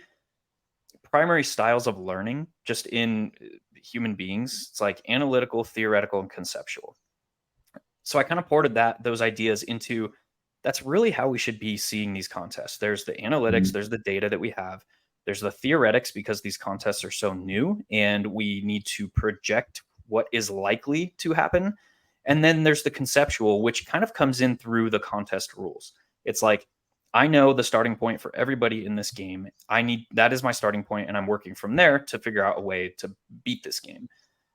Speaker 1: primary styles of learning just in human beings. It's like analytical, theoretical, and conceptual. So I kind of ported those ideas into that's really how we should be seeing these contests. There's the analytics,
Speaker 2: Mhm.
Speaker 1: there's the data that we have. There's the theoretics because these contests are so new and we need to project what is likely to happen. And then there's the conceptual, which kind of comes in through the contest rules. It's like, I know the starting point for everybody in this game. That is my starting point, and I'm working from there to figure out a way to beat this game.
Speaker 2: Mhm.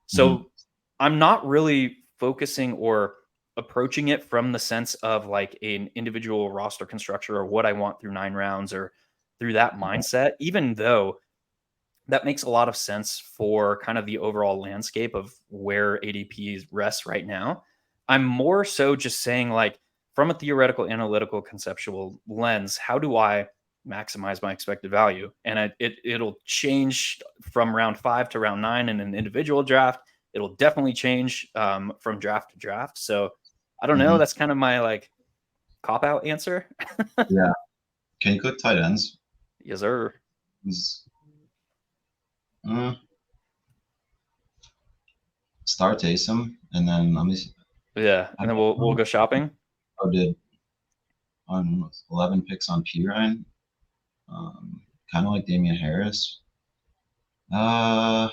Speaker 1: So I'm not really focusing or approaching it from the sense of like an individual roster constructor or what I want through 9 rounds or through that mindset, even though that makes a lot of sense for kind of the overall landscape of where ADP rests right now. I'm more so just saying, like, from a theoretical, analytical, conceptual lens, how do I maximize my expected value? And it'll change from round 5 to round 9 in an individual draft. It'll definitely change from draft to draft. So I don't know.
Speaker 2: Mhm.
Speaker 1: That's kind of my like cop out answer.
Speaker 2: Yeah. Can you click tight ends?
Speaker 1: Yes, sir.
Speaker 2: He's, uh, Start Taysom, and then let me see.
Speaker 1: Yeah,
Speaker 2: I
Speaker 1: and then we'll go shopping.
Speaker 2: did on 11 picks on P Ryan, kind of like Damian Harris. Uh,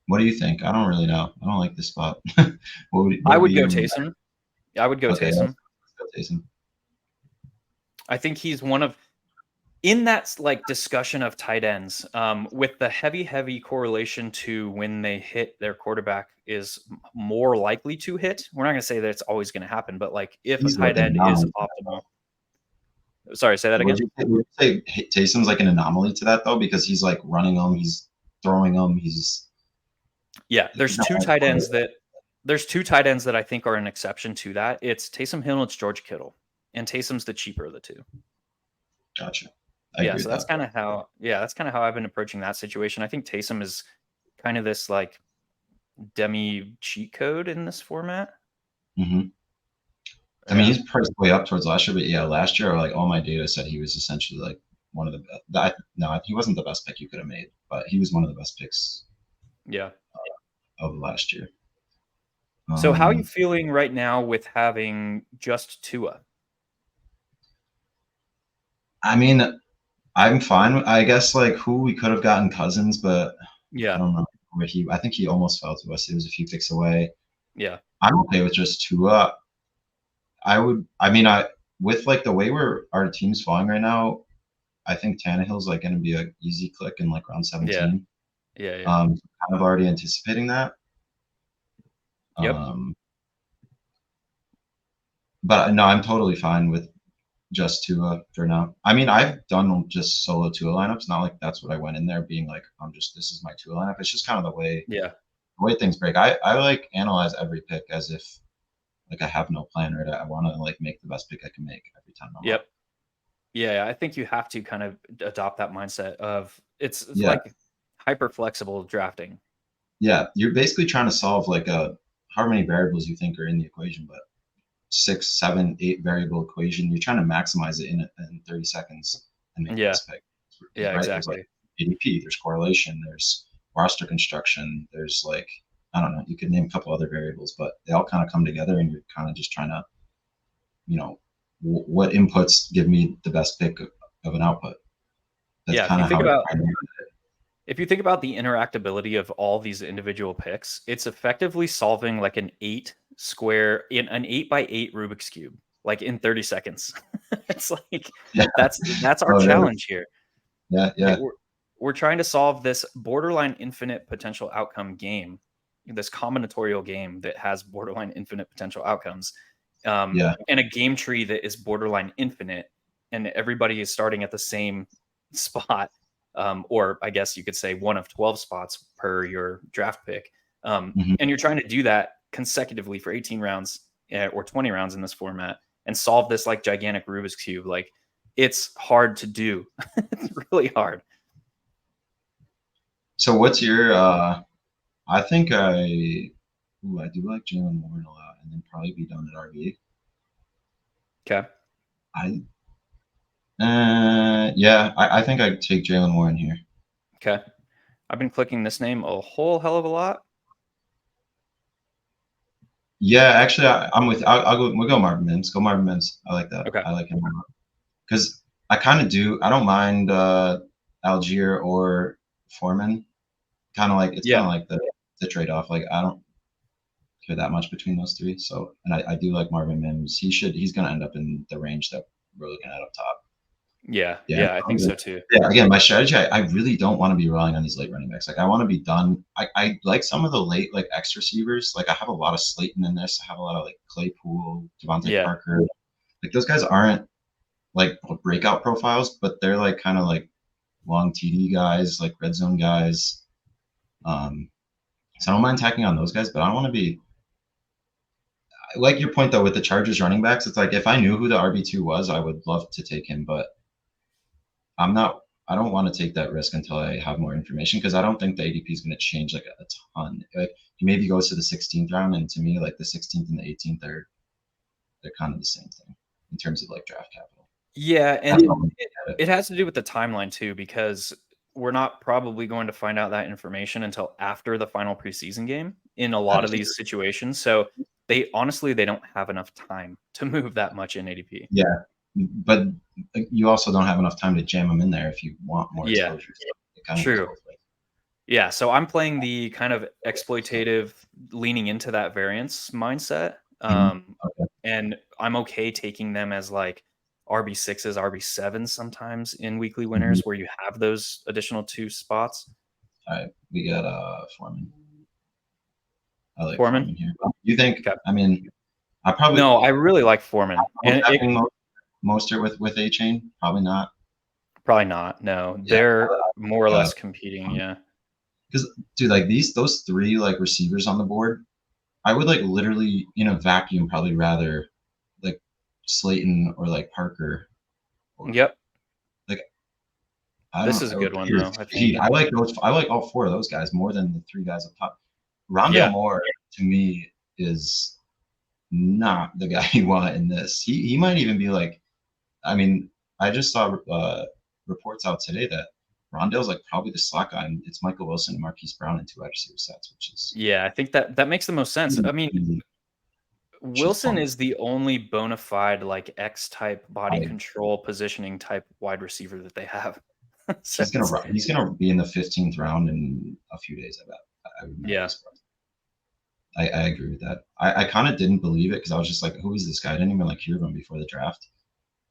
Speaker 2: what do you think? I don't really know. I don't like this spot. What
Speaker 1: I
Speaker 2: would be
Speaker 1: would go
Speaker 2: your
Speaker 1: Taysom. I would go
Speaker 2: okay?
Speaker 1: Taysom.
Speaker 2: Let's go Taysom.
Speaker 1: I think he's one of in that like discussion of tight ends, with the heavy correlation to when they hit their quarterback is more likely to hit. We're not going to say that it's always going to happen, but like if a
Speaker 2: He's like
Speaker 1: tight
Speaker 2: an
Speaker 1: end is
Speaker 2: anomaly.
Speaker 1: optimal. Sorry, say that
Speaker 2: Would
Speaker 1: again.
Speaker 2: you say Taysom's like an anomaly to that though? Because he's like running them, he's throwing them,
Speaker 1: Yeah,
Speaker 2: he's not like
Speaker 1: there's two tight ends that I think are an exception to that. It's Taysom Hill and it's George Kittle, and Taysom's the cheaper of the two.
Speaker 2: gotcha. I
Speaker 1: Yeah,
Speaker 2: agree
Speaker 1: so
Speaker 2: with that.
Speaker 1: that's kind of how I've been approaching that situation. I think Taysom is kind of this like demi cheat code in this format.
Speaker 2: Hmm. I mean,
Speaker 1: Yeah.
Speaker 2: he's priced way up towards last year, but yeah, last year, like all my data said he was essentially like one of the best. No, he wasn't the best pick you could have made, but he was one of the best picks
Speaker 1: Yeah.
Speaker 2: of last year.
Speaker 1: So how are you
Speaker 2: Um,
Speaker 1: feeling right now with having just Tua?
Speaker 2: I mean, I'm fine. I guess like who we could have gotten Cousins, but I
Speaker 1: Yeah.
Speaker 2: don't know where he. I think he almost fell to us. He was a few picks away.
Speaker 1: Yeah.
Speaker 2: I'm okay with just Tua. I would. I mean, I with like the way our team's falling right now. I think Tannehill's like going to be an easy click in like round
Speaker 1: Yeah.
Speaker 2: 17.
Speaker 1: Yeah.
Speaker 2: Kind of already anticipating that.
Speaker 1: Yep.
Speaker 2: But no, I'm totally fine with just Tua for now. I mean, I've done just solo Tua lineups. Not like that's what I went in there being like, this is my Tua lineup. It's just kind of
Speaker 1: Yeah.
Speaker 2: the way things break. I like analyze every pick as if like I have no plan, right? I want to like make the best pick I can make every time I'm up.
Speaker 1: Yep. Yeah, I think you have to kind of adopt that mindset of it's
Speaker 2: Yeah,
Speaker 1: like hyper flexible drafting.
Speaker 2: yeah. You're basically trying to solve like a how many variables you think are in the equation, but 6, 7, 8 variable equation. You're trying to maximize it in 30 seconds and make the
Speaker 1: Yeah.
Speaker 2: best pick. Because
Speaker 1: Yeah,
Speaker 2: right, there's like
Speaker 1: exactly.
Speaker 2: ADP, there's correlation, there's roster construction, there's like I don't know, you could name a couple other variables, but they all kind of come together, and you're kind of just trying to, you know, what inputs give me the best pick of an output. That's
Speaker 1: Yeah,
Speaker 2: kind of how I do it.
Speaker 1: if you think about the interactability of all these individual picks, it's effectively solving like an 8 by 8 Rubik's cube, like in 30 seconds. It's like
Speaker 2: Yeah.
Speaker 1: that's our
Speaker 2: Oh, yeah.
Speaker 1: challenge here.
Speaker 2: Yeah.
Speaker 1: Like
Speaker 2: Yeah.
Speaker 1: we're trying to solve this borderline infinite potential outcome game, this combinatorial game that has borderline infinite potential outcomes,
Speaker 2: Yeah.
Speaker 1: and a game tree that is borderline infinite, and everybody is starting at the same spot, or I guess you could say one of 12 spots per your draft pick,
Speaker 2: Mhm.
Speaker 1: and you're trying to do that consecutively for 18 rounds or 20 rounds in this format, and solve this like gigantic Rubik's cube. Like it's hard to do. It's really hard.
Speaker 2: So what's your I think I do like Jalen Warren a lot, and then probably be done at RB.
Speaker 1: Okay.
Speaker 2: I think I'd take Jalen Warren here.
Speaker 1: Okay. I've been clicking this name a whole hell of a lot.
Speaker 2: Yeah, actually, I'm with. I'll go. We'll go Marvin Mims. Go Marvin Mims. I like that.
Speaker 1: Okay.
Speaker 2: I like him a lot because I kind of do. I don't mind Algier or Foreman. Kind of like it's kind
Speaker 1: Yeah.
Speaker 2: of like the trade off. Like I don't care that much between those three. So, and I do like Marvin Mims. He's gonna end up in the range that we're looking at up top.
Speaker 1: Yeah.
Speaker 2: Yeah.
Speaker 1: Yeah. I think so too.
Speaker 2: Yeah. Again, my strategy, I really don't want to be relying on these late running backs. Like I want to be done. I like some of the late like X receivers. Like I have a lot of Slayton in this. I have a lot of like Claypool, Devontae
Speaker 1: Yeah.
Speaker 2: Parker. Like those guys aren't like breakout profiles, but they're like kind of like long TD guys, like red zone guys. So I don't mind tacking on those guys, but I don't want to be I like your point though with the Chargers running backs. It's like if I knew who the RB2 was, I would love to take him, but I'm not. I don't want to take that risk until I have more information because I don't think the ADP is going to change like a ton. Like he maybe goes to the 16th round, and to me, like the 16th and the 18th they're kind of the same thing in terms of like draft capital.
Speaker 1: Yeah.
Speaker 2: That's
Speaker 1: And
Speaker 2: all.
Speaker 1: it has to do with the timeline too, because we're not probably going to find out that information until after the final preseason game in a
Speaker 2: That
Speaker 1: lot of
Speaker 2: is
Speaker 1: these situations. So they honestly they don't have enough time to move that much in ADP.
Speaker 2: yeah, but you also don't have enough time to jam them in there if you want more
Speaker 1: Yeah.
Speaker 2: exposure. So it kind of goes
Speaker 1: True.
Speaker 2: both ways.
Speaker 1: Yeah, so I'm playing the kind of exploitative, leaning into that variance mindset,
Speaker 2: Mhm. Okay.
Speaker 1: and I'm okay taking them as like RB6s, RB7s sometimes in weekly
Speaker 2: Mhm.
Speaker 1: winners where you have those additional 2 spots.
Speaker 2: All right, we got Foreman. I like
Speaker 1: Foreman?
Speaker 2: Foreman here. You think?
Speaker 1: Okay.
Speaker 2: I mean, I probably
Speaker 1: No, I really like Foreman,
Speaker 2: I'm
Speaker 1: and it
Speaker 2: tapping Mostert with A Chain. Probably not.
Speaker 1: probably not. No,
Speaker 2: Yeah,
Speaker 1: they're more or
Speaker 2: uh,
Speaker 1: less competing. Yeah,
Speaker 2: because dude, like those three like receivers on the board, I would like literally in a vacuum probably rather like Slayton or like Parker or
Speaker 1: yep.
Speaker 2: like I
Speaker 1: This
Speaker 2: don't
Speaker 1: is a
Speaker 2: or
Speaker 1: good one
Speaker 2: Peter
Speaker 1: though. I
Speaker 2: Pete.
Speaker 1: think.
Speaker 2: I like those. I like all four of those guys more than the three guys up top. Rondale
Speaker 1: Yeah,
Speaker 2: Moore to me is not the guy you want in this. He might even be like. I mean, I just saw reports out today that Rondale's like probably the slot guy, and it's Michael Wilson and Marquise Brown in two wide receiver sets, which is
Speaker 1: yeah. I think that makes the most sense. I mean,
Speaker 2: just
Speaker 1: Wilson
Speaker 2: fun.
Speaker 1: is the only bona fide like X type body
Speaker 2: I,
Speaker 1: control positioning type wide receiver that they have. So
Speaker 2: he's gonna be in the 15th round in a few days. I bet. I would not be
Speaker 1: yeah,
Speaker 2: surprised. I agree with that. I kind of didn't believe it because I was just like, who is this guy? I didn't even like hear of him before the draft.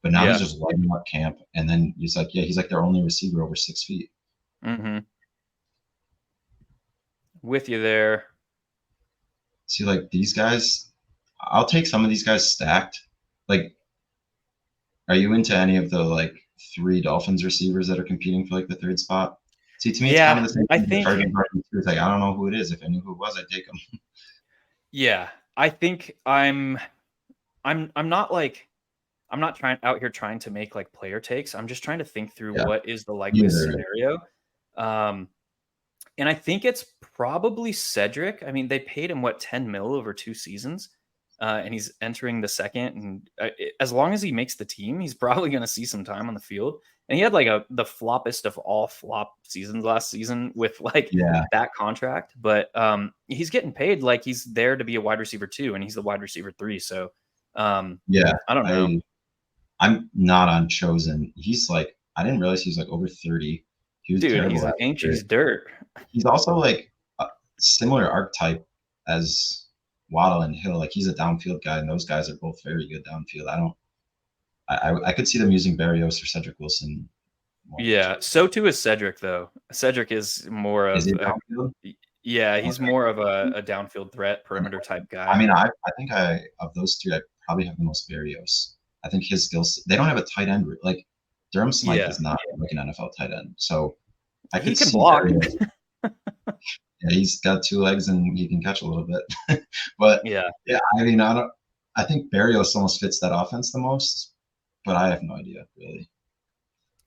Speaker 2: But now he's
Speaker 1: Yeah.
Speaker 2: just lighting up camp, and then he's like their only receiver over 6 feet.
Speaker 1: Mm-hmm. With you there.
Speaker 2: See, like these guys, I'll take some of these guys stacked. Like, are you into any of the like 3 Dolphins receivers that are competing for like the third spot? See, to me, it's kind of
Speaker 1: Yeah,
Speaker 2: the same
Speaker 1: I
Speaker 2: thing with
Speaker 1: think.
Speaker 2: Chargers. It's like I don't know who it is. If I knew who it was, I'd take them.
Speaker 1: Yeah, I think I'm not like I'm not trying out here trying to make like player takes. I'm just trying to think through
Speaker 2: Yeah,
Speaker 1: what is the likeliest
Speaker 2: either.
Speaker 1: scenario. Um, and I think it's probably Cedric. I mean, they paid him what 10 mil over 2 seasons, and he's entering the second. And as long as he makes the team, he's probably going to see some time on the field. And he had like the floppest of all flop seasons last season with like
Speaker 2: Yeah,
Speaker 1: that contract. But he's getting paid like he's there to be a wide receiver too, and he's the wide receiver 3. So
Speaker 2: yeah.
Speaker 1: I don't know.
Speaker 2: I'm not on Chosen. He's like I didn't realize he was like over 30. He was
Speaker 1: Dude, he's
Speaker 2: terrible
Speaker 1: an
Speaker 2: at
Speaker 1: ain't
Speaker 2: it.
Speaker 1: cheese dirt.
Speaker 2: He's also like a similar archetype as Waddle and Hill. Like he's a downfield guy, and those guys are both very good downfield. I don't. I could see them using Barrios or Cedric Wilson more than
Speaker 1: Yeah,
Speaker 2: Chosen.
Speaker 1: so too is Cedric though. Cedric is more
Speaker 2: Is
Speaker 1: of
Speaker 2: he
Speaker 1: a
Speaker 2: downfield?
Speaker 1: yeah, he's
Speaker 2: Okay.
Speaker 1: more of a downfield threat, perimeter type
Speaker 2: I
Speaker 1: guy.
Speaker 2: mean, I think I of those 3, I probably have the most Barrios. I think his skills. They don't have a tight end like Durham Smythe
Speaker 1: Yeah,
Speaker 2: is not like an NFL tight end, so I
Speaker 1: he
Speaker 2: could
Speaker 1: can
Speaker 2: see
Speaker 1: block.
Speaker 2: Barrios. Yeah, he's got 2 legs and he can catch a little bit. But
Speaker 1: Yeah.
Speaker 2: yeah, I mean, I don't. I think Barrios almost fits that offense the most, but I have no idea really.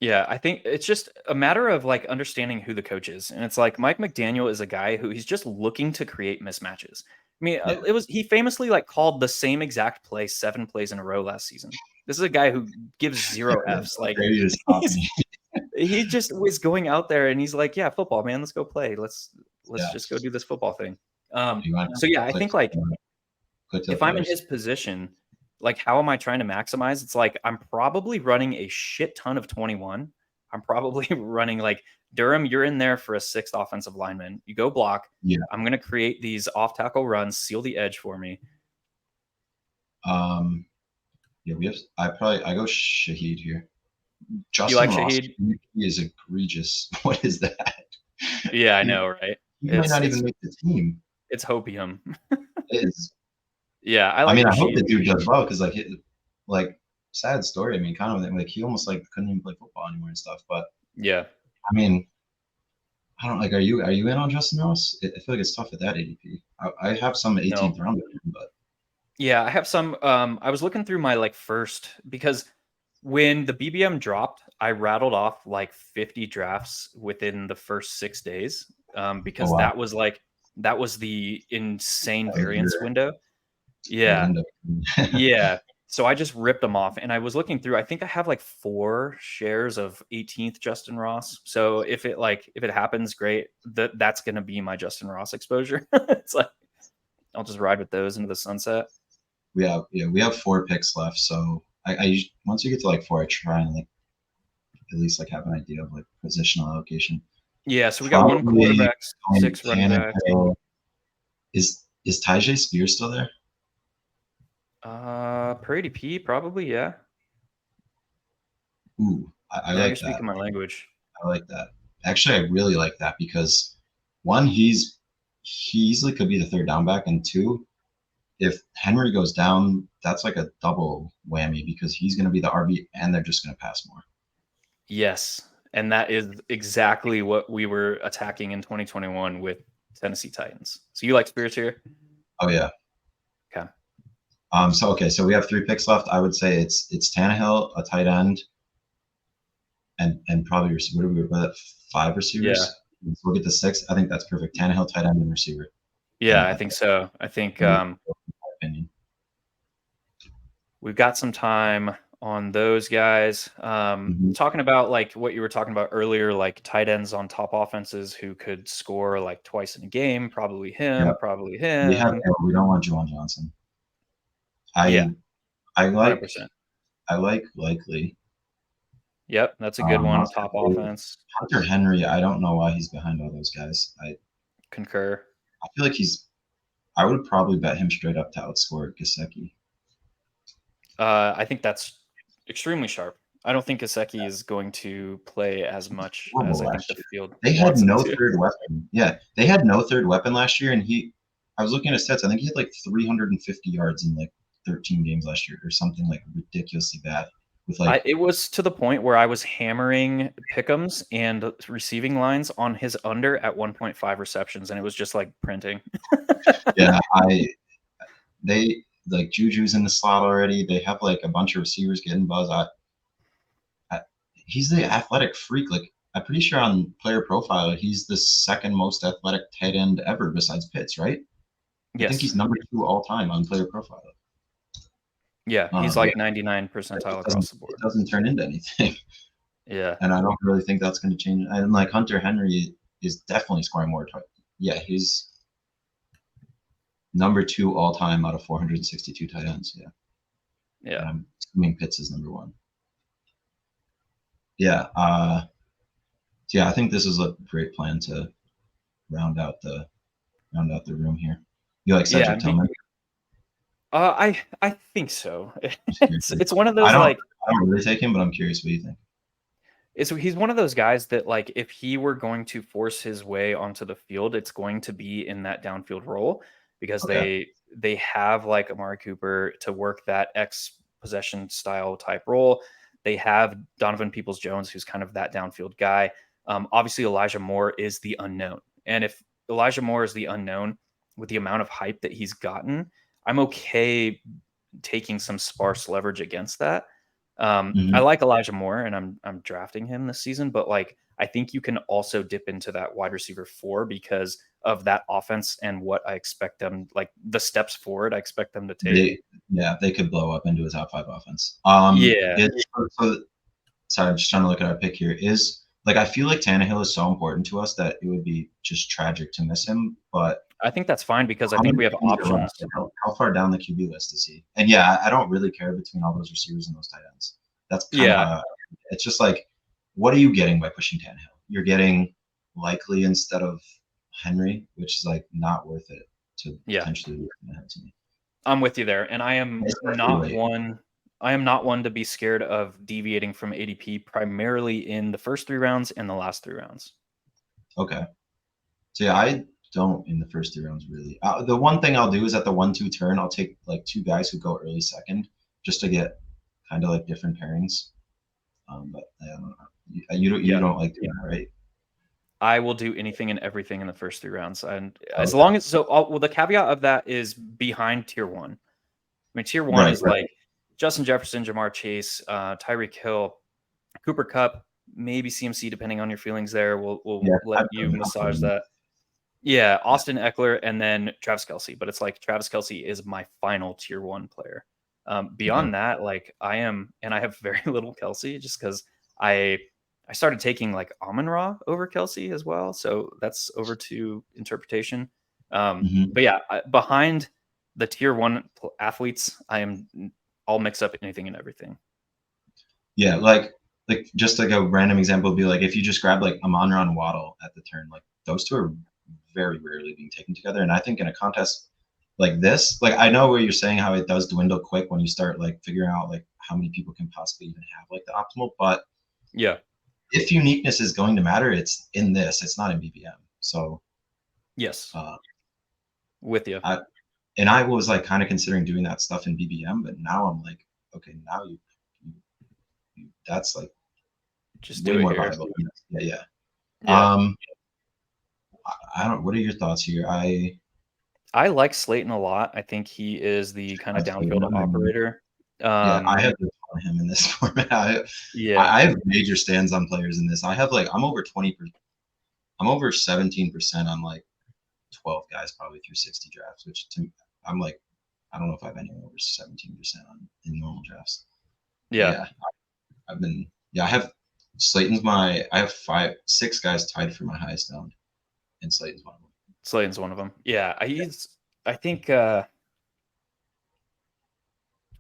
Speaker 1: Yeah, I think it's just a matter of like understanding who the coach is. And it's like Mike McDaniel is a guy who he's just looking to create mismatches. I mean,
Speaker 2: Yeah,
Speaker 1: it was he famously like called the same exact play 7 plays in a row last season. This is a guy who gives 0 Fs. Like
Speaker 2: Brady just stopped
Speaker 1: he's
Speaker 2: me.
Speaker 1: he just was going out there and he's like, "Yeah, football, man, let's go play. Let's
Speaker 2: Yeah,
Speaker 1: just go do this football thing."
Speaker 2: you want
Speaker 1: So yeah, I
Speaker 2: click
Speaker 1: think like
Speaker 2: click to the
Speaker 1: if I'm in
Speaker 2: players.
Speaker 1: his position, like how am I trying to maximize? It's like I'm probably running a shit ton of 21. I'm probably running like Durham, you're in there for a 6th offensive lineman. You go block.
Speaker 2: Yeah.
Speaker 1: I'm gonna create these off tackle runs, seal the edge for me.
Speaker 2: Um. Yeah, we have. I go Shaheed here.
Speaker 1: You
Speaker 2: Justin
Speaker 1: like
Speaker 2: Ross.
Speaker 1: Shahid?
Speaker 2: He is egregious. What is that?
Speaker 1: Yeah, I
Speaker 2: He,
Speaker 1: know, right?
Speaker 2: he might
Speaker 1: It's
Speaker 2: not
Speaker 1: it's
Speaker 2: even make the team.
Speaker 1: it's hopium.
Speaker 2: It is.
Speaker 1: Yeah, I
Speaker 2: I
Speaker 1: like
Speaker 2: mean, I hope
Speaker 1: Rashid.
Speaker 2: the dude does well because like sad story. I mean, kind of like he almost like couldn't even play football anymore and stuff. But
Speaker 1: Yeah.
Speaker 2: I mean, I don't like. Are you in on Justin Ross? I feel like it's tough at that ADP. I have some
Speaker 1: No.
Speaker 2: 18th round, but
Speaker 1: Yeah, I have some I was looking through my like first because when the BBM dropped, I rattled off like 50 drafts within the first 6 days
Speaker 2: oh
Speaker 1: because
Speaker 2: wow,
Speaker 1: that was the insane
Speaker 2: that was
Speaker 1: variance window.
Speaker 2: your
Speaker 1: Yeah.
Speaker 2: window.
Speaker 1: Yeah. So I just ripped them off and I was looking through I think I have like 4 shares of 18th Justin Ross. So if it happens great, that's going to be my Justin Ross exposure. It's like I'll just ride with those into the sunset.
Speaker 2: We have 4 picks left, so once you get to like 4, I try and like at least like have an idea of like positional allocation.
Speaker 1: Yeah, so we got 1
Speaker 2: Probably
Speaker 1: quarterback,
Speaker 2: going
Speaker 1: 6 running backs.
Speaker 2: Tannehill. Is Tajay Spears still there?
Speaker 1: Per ADP, probably, yeah.
Speaker 2: Ooh, I
Speaker 1: Now you're
Speaker 2: like that.
Speaker 1: speaking my language.
Speaker 2: I like that. Actually, I really like that because one, he easily could be the third down back, and two, if Henry goes down, that's like a double whammy because he's going to be the RB, and they're just going to pass more.
Speaker 1: Yes, and that is exactly what we were attacking in 2021 with Tennessee Titans. So you like Spears here?
Speaker 2: Oh yeah.
Speaker 1: Okay.
Speaker 2: So we have 3 picks left. I would say it's Tannehill, a tight end, and probably what are we at 5
Speaker 1: Yeah.
Speaker 2: receivers? So we'll get to 6. I think that's perfect. Tannehill, tight end, and receiver.
Speaker 1: Yeah, I think so. I think
Speaker 2: In my opinion.
Speaker 1: we've got some time on those guys.
Speaker 2: Mhm.
Speaker 1: Talking about like what you were talking about earlier, like tight ends on top offenses who could score like twice in a game. Probably
Speaker 2: Yeah,
Speaker 1: him. Probably
Speaker 2: we have.
Speaker 1: him.
Speaker 2: We don't want Juwan Johnson.
Speaker 1: Yeah,
Speaker 2: I I like
Speaker 1: 100%.
Speaker 2: I like Likely.
Speaker 1: Yep, that's a good one. Top
Speaker 2: Honestly,
Speaker 1: offense.
Speaker 2: Hunter Henry. I don't know why he's behind all those guys.
Speaker 1: Concur.
Speaker 2: I feel like he's. I would probably bet him straight up to outscore Gasecki.
Speaker 1: I think that's extremely sharp. I don't think Gesicki is going to play as much as
Speaker 2: Horrible
Speaker 1: I think
Speaker 2: last
Speaker 1: the
Speaker 2: year.
Speaker 1: field
Speaker 2: They had
Speaker 1: wants him
Speaker 2: no
Speaker 1: to.
Speaker 2: third weapon. Yeah, they had no third weapon last year, and I was looking at his stats. I think he had like 350 yards in like 13 games last year, or something like ridiculously bad. With like,
Speaker 1: It was to the point where I was hammering pick'ems and receiving lines on his under at 1.5 receptions, and it was just like printing.
Speaker 2: yeah, they like Juju's in the slot already. They have like a bunch of receivers getting buzz. He's the athletic freak. Like, I'm pretty sure on player profile, he's the second most athletic tight end ever besides Pitts, right? I think he's
Speaker 1: Yes.
Speaker 2: number 2 all time on player profile.
Speaker 1: Yeah, he's
Speaker 2: Yeah,
Speaker 1: like 99 percentile across the
Speaker 2: it
Speaker 1: board.
Speaker 2: doesn't turn into anything.
Speaker 1: Yeah.
Speaker 2: And I don't really think that's going to change. And like Hunter Henry is definitely scoring more. Yeah, he's number 2 all time out of 462 tight ends. Yeah,
Speaker 1: Yeah.
Speaker 2: and I'm assuming Pitts is number 1. Yeah, yeah. I think this is a great plan to round out the room here. You like
Speaker 1: Yeah,
Speaker 2: Cedric Tillman?
Speaker 1: I think so. It's one of
Speaker 2: I
Speaker 1: those
Speaker 2: don't
Speaker 1: like
Speaker 2: I don't really take him, but I'm curious what you think.
Speaker 1: he's one of those guys that like if he were going to force his way onto the field, it's going to be in that downfield role because
Speaker 2: Okay.
Speaker 1: they have like Amari Cooper to work that X possession style type role. They have Donovan Peoples-Jones, who's kind of that downfield guy. Obviously, Elijah Moore is the unknown, and if Elijah Moore is the unknown with the amount of hype that he's gotten, I'm okay taking some sparse leverage against that. I
Speaker 2: Mhm.
Speaker 1: like Elijah Moore, and I'm drafting him this season, but like I think you can also dip into that wide receiver 4 because of that offense and what I expect them like the steps forward I expect them to take.
Speaker 2: They could blow up into a top 5 offense.
Speaker 1: Yeah,
Speaker 2: So sorry, I'm just trying to look at our pick here. Is like I feel like Tannehill is so important to us that it would be just tragic to miss him. But
Speaker 1: I think that's fine because I
Speaker 2: how
Speaker 1: think
Speaker 2: many
Speaker 1: we have
Speaker 2: QBs are left?
Speaker 1: options.
Speaker 2: How far down the QB list is he? And yeah, I don't really care between all those receivers and those tight ends. That's kind of
Speaker 1: Yeah,
Speaker 2: how it's just like, what are you getting by pushing Tannehill? You're getting Likely instead of Henry, which is like not worth it to
Speaker 1: yeah.
Speaker 2: potentially lose Tannehill to me.
Speaker 1: I'm with you there, and
Speaker 2: Especially late.
Speaker 1: I am not one to be scared of deviating from ADP primarily in the first 3 rounds and the last 3 rounds.
Speaker 2: Okay. So yeah, I don't in the first 3 rounds really. The one thing I'll do is at the 1-2 turn, I'll take like 2 guys who go early second, just to get kind of like different pairings. But I don't know. You
Speaker 1: Yeah.
Speaker 2: don't like doing that, right?
Speaker 1: I will do anything and everything in the first 3 rounds, and as
Speaker 2: Okay.
Speaker 1: long as well, the caveat of that is behind tier 1. I mean, tier 1
Speaker 2: Right,
Speaker 1: is
Speaker 2: right.
Speaker 1: like Justin Jefferson, Jamar Chase, Tyreek Hill, Cooper Kupp, maybe CMC, depending on your feelings there. We'll
Speaker 2: Yeah,
Speaker 1: let you
Speaker 2: I'll put
Speaker 1: massage
Speaker 2: him.
Speaker 1: that. Yeah, Austin Eckler and then Travis Kelce, but it's like Travis Kelce is my final tier 1 player.
Speaker 2: Okay.
Speaker 1: Beyond that, like I am, and I have very little Kelce just because I I started taking like Amon Ra over Kelce as well, so that's over to interpretation.
Speaker 2: Hmm.
Speaker 1: But yeah, behind the tier 1 athletes, I'll mix up anything and everything.
Speaker 2: Yeah, like just like a random example would be like if you just grab like Amon-Ra and Waddle at the turn, like those two are very rarely being taken together. And I think in a contest like this, like I know where you're saying how it does dwindle quick when you start like figuring out like how many people can possibly even have like the optimal. But
Speaker 1: Yeah.
Speaker 2: if uniqueness is going to matter, it's in this. It's not in BBM. So
Speaker 1: Yes.
Speaker 2: uh,
Speaker 1: With you.
Speaker 2: I and I was like kind of considering doing that stuff in BBM, but now I'm like, okay, now that's like
Speaker 1: Just do
Speaker 2: way
Speaker 1: it
Speaker 2: more
Speaker 1: here.
Speaker 2: viable. Yeah, yeah.
Speaker 1: Yeah.
Speaker 2: I don't. What are your thoughts here?
Speaker 1: I like Slayton a lot. I think he is the kind of
Speaker 2: I've played him.
Speaker 1: downfield operator.
Speaker 2: Yeah, I
Speaker 1: Um,
Speaker 2: have a ton of him in this format.
Speaker 1: yeah.
Speaker 2: I have major stands on players in this. I have like I'm over 20%. I'm over 17% on like 12 guys probably through 60 drafts, which to I'm like I don't know if I have anyone over 17% on in normal drafts. But
Speaker 1: Yeah.
Speaker 2: yeah, I've been yeah I have Slayton's my I have 6 guys tied for my highest owned, and Slayton's one of them.
Speaker 1: Slayton's one of them. Yeah. I think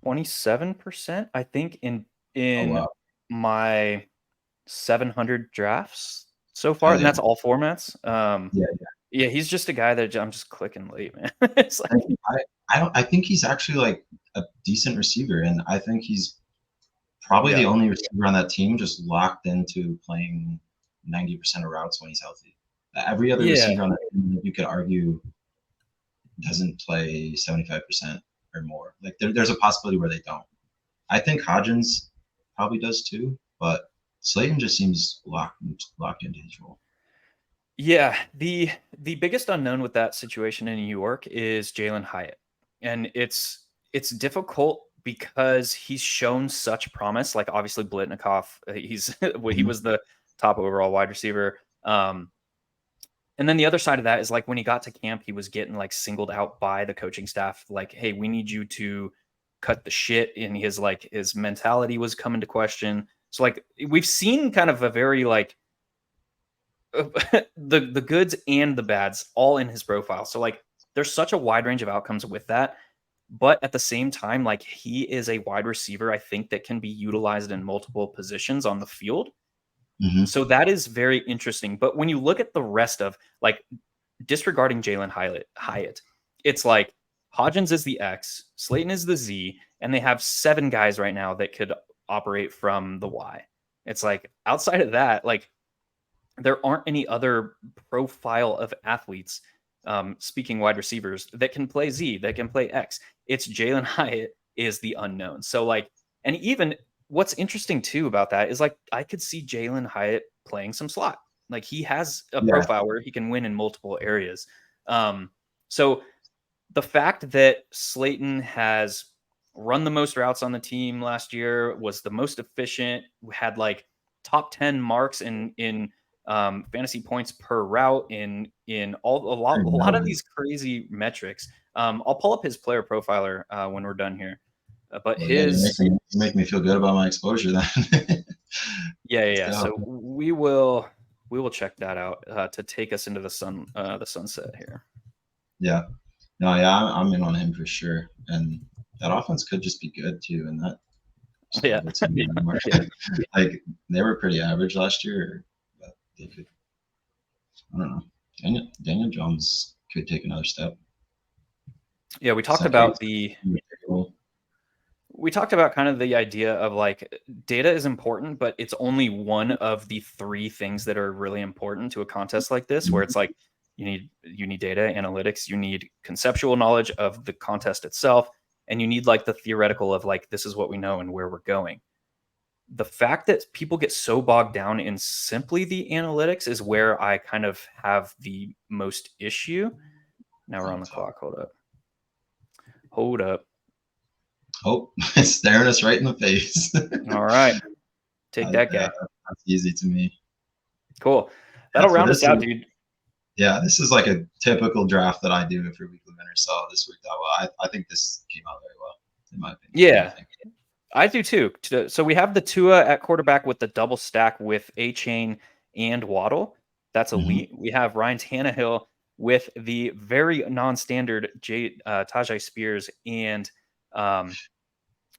Speaker 1: 27%, I think
Speaker 2: Oh
Speaker 1: in
Speaker 2: wow,
Speaker 1: my 700 drafts so far,
Speaker 2: hell
Speaker 1: and
Speaker 2: yeah,
Speaker 1: that's all formats.
Speaker 2: yeah.
Speaker 1: Yeah, he's just a guy that I'm just clicking late, man. It's
Speaker 2: I,
Speaker 1: like
Speaker 2: I don't. I think he's actually like a decent receiver, and I think he's probably the only receiver on that team just locked into playing 90% of routes when he's healthy. Every other receiver on that team, you could argue, doesn't play 75% or more. Like there's a possibility where they don't. I think Hodgins probably does too, but Slayton just seems locked into his role.
Speaker 1: Yeah, the biggest unknown with that situation in New York is Jalen Hyatt, and it's difficult because he's shown such promise. Like obviously Blitnikoff, he's he
Speaker 2: Mhm.
Speaker 1: was the top overall wide receiver. And then the other side of that is like when he got to camp, he was getting like singled out by the coaching staff. Like, hey, we need you to cut the shit. And his mentality was coming to question. So like we've seen kind of a very like the goods and the bads all in his profile. So like there's such a wide range of outcomes with that. But at the same time, like he is a wide receiver, I think that can be utilized in multiple positions on the field.
Speaker 2: Mhm.
Speaker 1: So that is very interesting. But when you look at the rest of like disregarding Jalen Hyatt, it's like Hodgins is the X, Slayton is the Z, and they have 7 guys right now that could operate from the Y. It's like outside of that, like there aren't any other profile of athletes, speaking wide receivers, that can play Z, that can play X. It's Jalen Hyatt is the unknown. So like, and even what's interesting too about that is like I could see Jalen Hyatt playing some slot. Like he has a
Speaker 2: Yeah.
Speaker 1: profile where he can win in multiple areas. So the fact that Slayton has run the most routes on the team last year, was the most efficient, had like top 10 marks in fantasy points per route in a lot of these crazy metrics. I'll pull up his player profiler when we're done here. But
Speaker 2: Well, yeah,
Speaker 1: his
Speaker 2: you make me feel good about my exposure then. Let's
Speaker 1: yeah.
Speaker 2: go.
Speaker 1: So we will check that out to take us into the sunset here.
Speaker 2: Yeah. No, yeah, I'm in on him for sure. And that offense could just be good too. And that
Speaker 1: Yeah.
Speaker 2: stable team anymore.
Speaker 1: Yeah.
Speaker 2: Like they were pretty average last year, but they could, I don't know. Daniel Jones could take another step.
Speaker 1: Yeah, we talked
Speaker 2: Second,
Speaker 1: about kind of the idea of like data is important, but it's only one of the 3 things that are really important to a contest like this, where it's like you need data analytics, you need conceptual knowledge of the contest itself, and you need like the theoretical of like this is what we know and where we're going. The fact that people get so bogged down in simply the analytics is where I kind of have the most issue. Now we're on the clock. Hold up. Hold up.
Speaker 2: Oh, it's staring us right in the face.
Speaker 1: All right. Take that
Speaker 2: Yeah,
Speaker 1: guy.
Speaker 2: that's easy to me.
Speaker 1: Cool.
Speaker 2: Yeah,
Speaker 1: That'll
Speaker 2: so
Speaker 1: round us out, dude.
Speaker 2: yeah, this is like a typical draft that I do for weekly winner. So this worked out well. I think this came out very well, in my opinion.
Speaker 1: Yeah, I do too. So we have the Tua at quarterback with the double stack with A-Chain and Waddle. That's
Speaker 2: Mm-hmm.
Speaker 1: elite. We have Ryan Tannehill with the very non-standard Tajay Spears and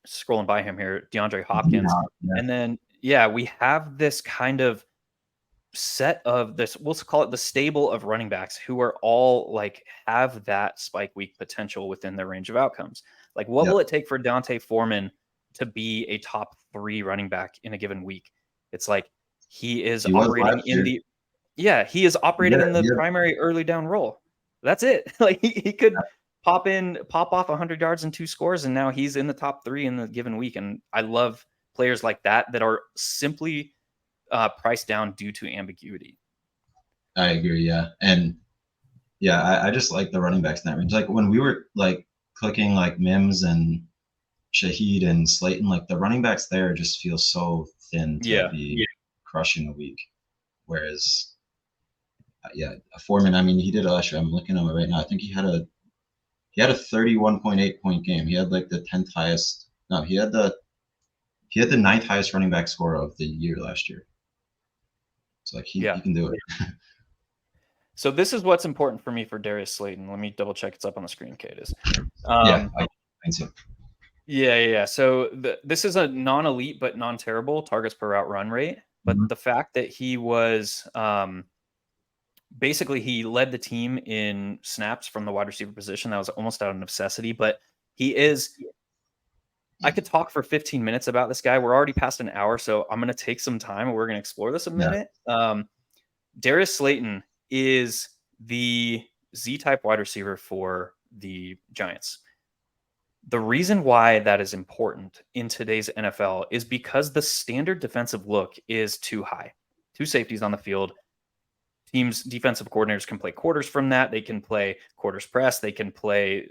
Speaker 1: scrolling by him here, DeAndre Hopkins.
Speaker 2: Yeah.
Speaker 1: And then, yeah, we have this kind of set of this, we'll call it the stable of running backs who are all like have that spike week potential within their range of outcomes. Like, what will
Speaker 2: Yep.
Speaker 1: it take for Dante Foreman to be a top 3 running back in a given week? It's like he is
Speaker 2: He was
Speaker 1: operating
Speaker 2: last
Speaker 1: in
Speaker 2: year.
Speaker 1: the he is operating
Speaker 2: Yeah,
Speaker 1: in the
Speaker 2: yeah.
Speaker 1: primary early down role. That's it. Like he could pop off 100 yards and 2 scores, and now he's in the top 3 in the given week. And I love players like that are simply priced down due to ambiguity.
Speaker 2: I agree. Yeah, and yeah, I just like the running backs in that range. Like when we were like clicking like Mims and Shaheed and Slayton, like the running backs there just feel so thin to be crushing a week. Whereas, yeah, a Foreman. I mean, he did last year. I'm looking at it right now. I think he had a 31.8 point game. He had like the 10th highest. No, he had the ninth highest running back score of the year last year. So like he can do it.
Speaker 1: So this is what's important for me for Darius Slayton. Let me double check it's up on the screen. Okay, it is.
Speaker 2: Yeah, I think so.
Speaker 1: Yeah. So this is a non-elite but non-terrible targets per route run rate. But
Speaker 2: Mhm.
Speaker 1: the fact that he was basically he led the team in snaps from the wide receiver position, that was almost out of necessity. But he is I could talk for 15 minutes about this guy. We're already past an hour, so I'm going to take some time and we're going to explore this a
Speaker 2: Yeah.
Speaker 1: minute. Darius Slayton is the Z-type wide receiver for the Giants. The reason why that is important in today's NFL is because the standard defensive look is too high. Two safeties on the field. Teams' defensive coordinators can play quarters from that. They can play quarters press. They can play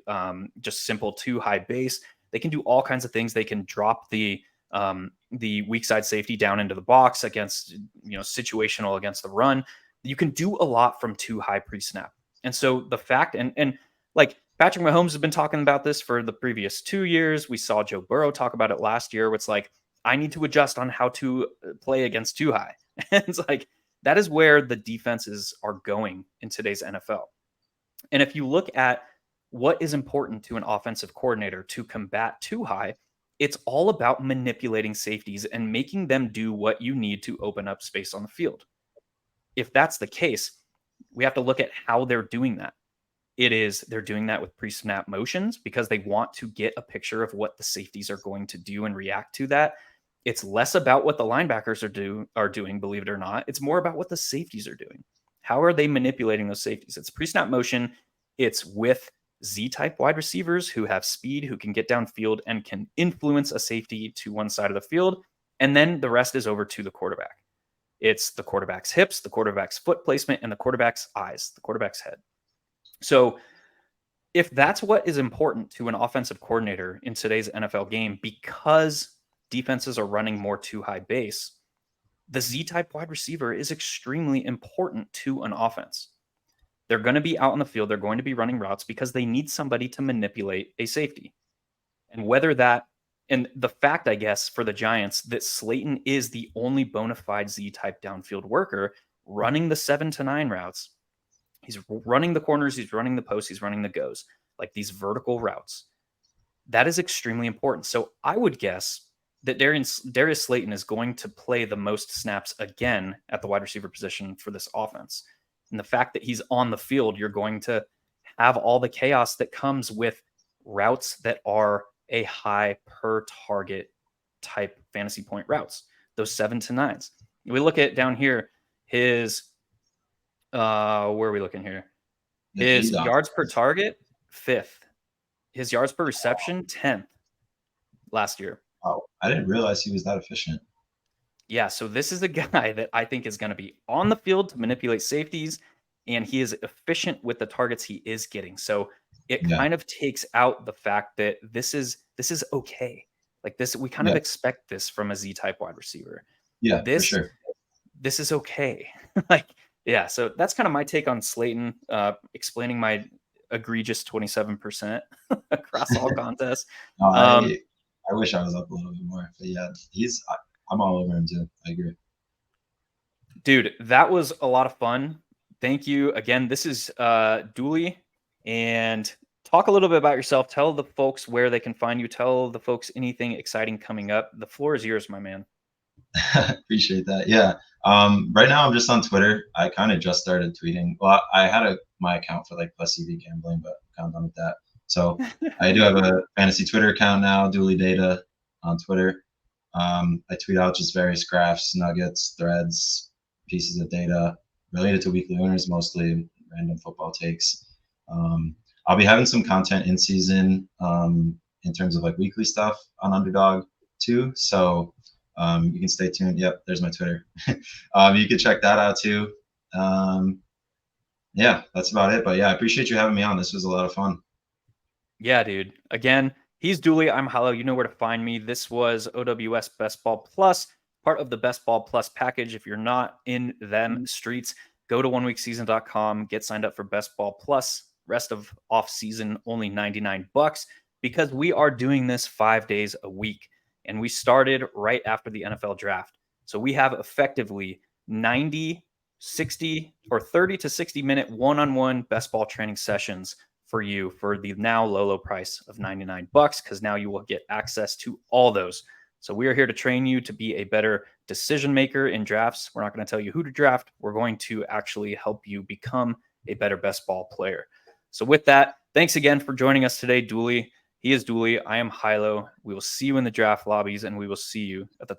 Speaker 1: just simple too high base. They can do all kinds of things. They can drop the weak side safety down into the box against, situational against the run. You can do a lot from too high pre-snap. And so the fact, and like Patrick Mahomes has been talking about this for the previous 2 years. We saw Joe Burrow talk about it last year. It's like, I need to adjust on how to play against too high. And it's like, that is where the defenses are going in today's NFL. And if you look at what is important to an offensive coordinator to combat too high, it's all about manipulating safeties and making them do what you need to open up space on the field. If that's the case, we have to look at how they're doing that. They're doing that with pre-snap motions because they want to get a picture of what the safeties are going to do and react to that. It's less about what the linebackers are doing, believe it or not. It's more about what the safeties are doing. How are they manipulating those safeties? It's pre-snap motion. It's with Z-type wide receivers who have speed, who can get downfield and can influence a safety to one side of the field. And then the rest is over to the quarterback. It's the quarterback's hips, the quarterback's foot placement, and the quarterback's eyes, the quarterback's head. So if that's what is important to an offensive coordinator in today's NFL game, because defenses are running more too high base, the Z-type wide receiver is extremely important to an offense. They're going to be out on the field. They're going to be running routes because they need somebody to manipulate a safety. And the fact, I guess, for the Giants, that Slayton is the only bona fide Z-type downfield worker running the 7 to 9 routes. He's running the corners. He's running the posts. He's running the goes, like these vertical routes. That is extremely important. So I would guess that Darius Slayton is going to play the most snaps again at the wide receiver position for this offense. And the fact that he's on the field, you're going to have all the chaos that comes with routes that are a high per target type fantasy point routes, those 7 to 9s. We look at down here, his, where are we looking here? His yards per target, 5th. His yards per reception, 10th last year.
Speaker 2: Oh, I didn't realize he was that efficient.
Speaker 1: Yeah, so this is a guy that I think is going to be on the field to manipulate safeties, and he is efficient with the targets he is getting. So it kind of takes out the fact that this is okay. Like this, we kind of expect this from a Z-type wide receiver.
Speaker 2: Yeah, for sure.
Speaker 1: This is okay. Like, yeah, so that's kind of my take on Slayton, explaining my egregious 27% across all contests.
Speaker 2: I wish I was up a little bit more, but yeah, I'm all over him too. I agree.
Speaker 1: Dude, that was a lot of fun. Thank you again. This is Dooley, and talk a little bit about yourself. Tell the folks where they can find you. Tell the folks anything exciting coming up. The floor is yours, my man.
Speaker 2: Appreciate that. Yeah. Right now I'm just on Twitter. I kind of just started tweeting. Well, I had my account for like plus EV gambling, but I'm kind of done with that. So I do have a fantasy Twitter account now, Dooley Data on Twitter. I tweet out just various graphs, nuggets, threads, pieces of data related to weekly winners, mostly random football takes. I'll be having some content in season in terms of like weekly stuff on Underdog too. So you can stay tuned. Yep, there's my Twitter. You can check that out too. Yeah, that's about it. But yeah, I appreciate you having me on. This was a lot of fun.
Speaker 1: Yeah, dude. Again, he's Dooley. I'm Hilow. You know where to find me. This was OWS Best Ball Plus, part of the Best Ball Plus package. If you're not in them streets, go to oneweekseason.com, get signed up for Best Ball Plus. Rest of off season, only $99 because we are doing this 5 days a week. And we started right after the NFL draft. So we have effectively 90, 60, or 30 to 60 minute one-on-one best ball training sessions for you for the now low price of $99 because now you will get access to all those. So we are here to train you to be a better decision maker in drafts. We're not going to tell you who to draft. We're going to actually help you become a better best ball player. So with that, thanks again for joining us today, Dooley. He is Dooley. I am Hilow. We will see you in the draft lobbies, and we will see you at the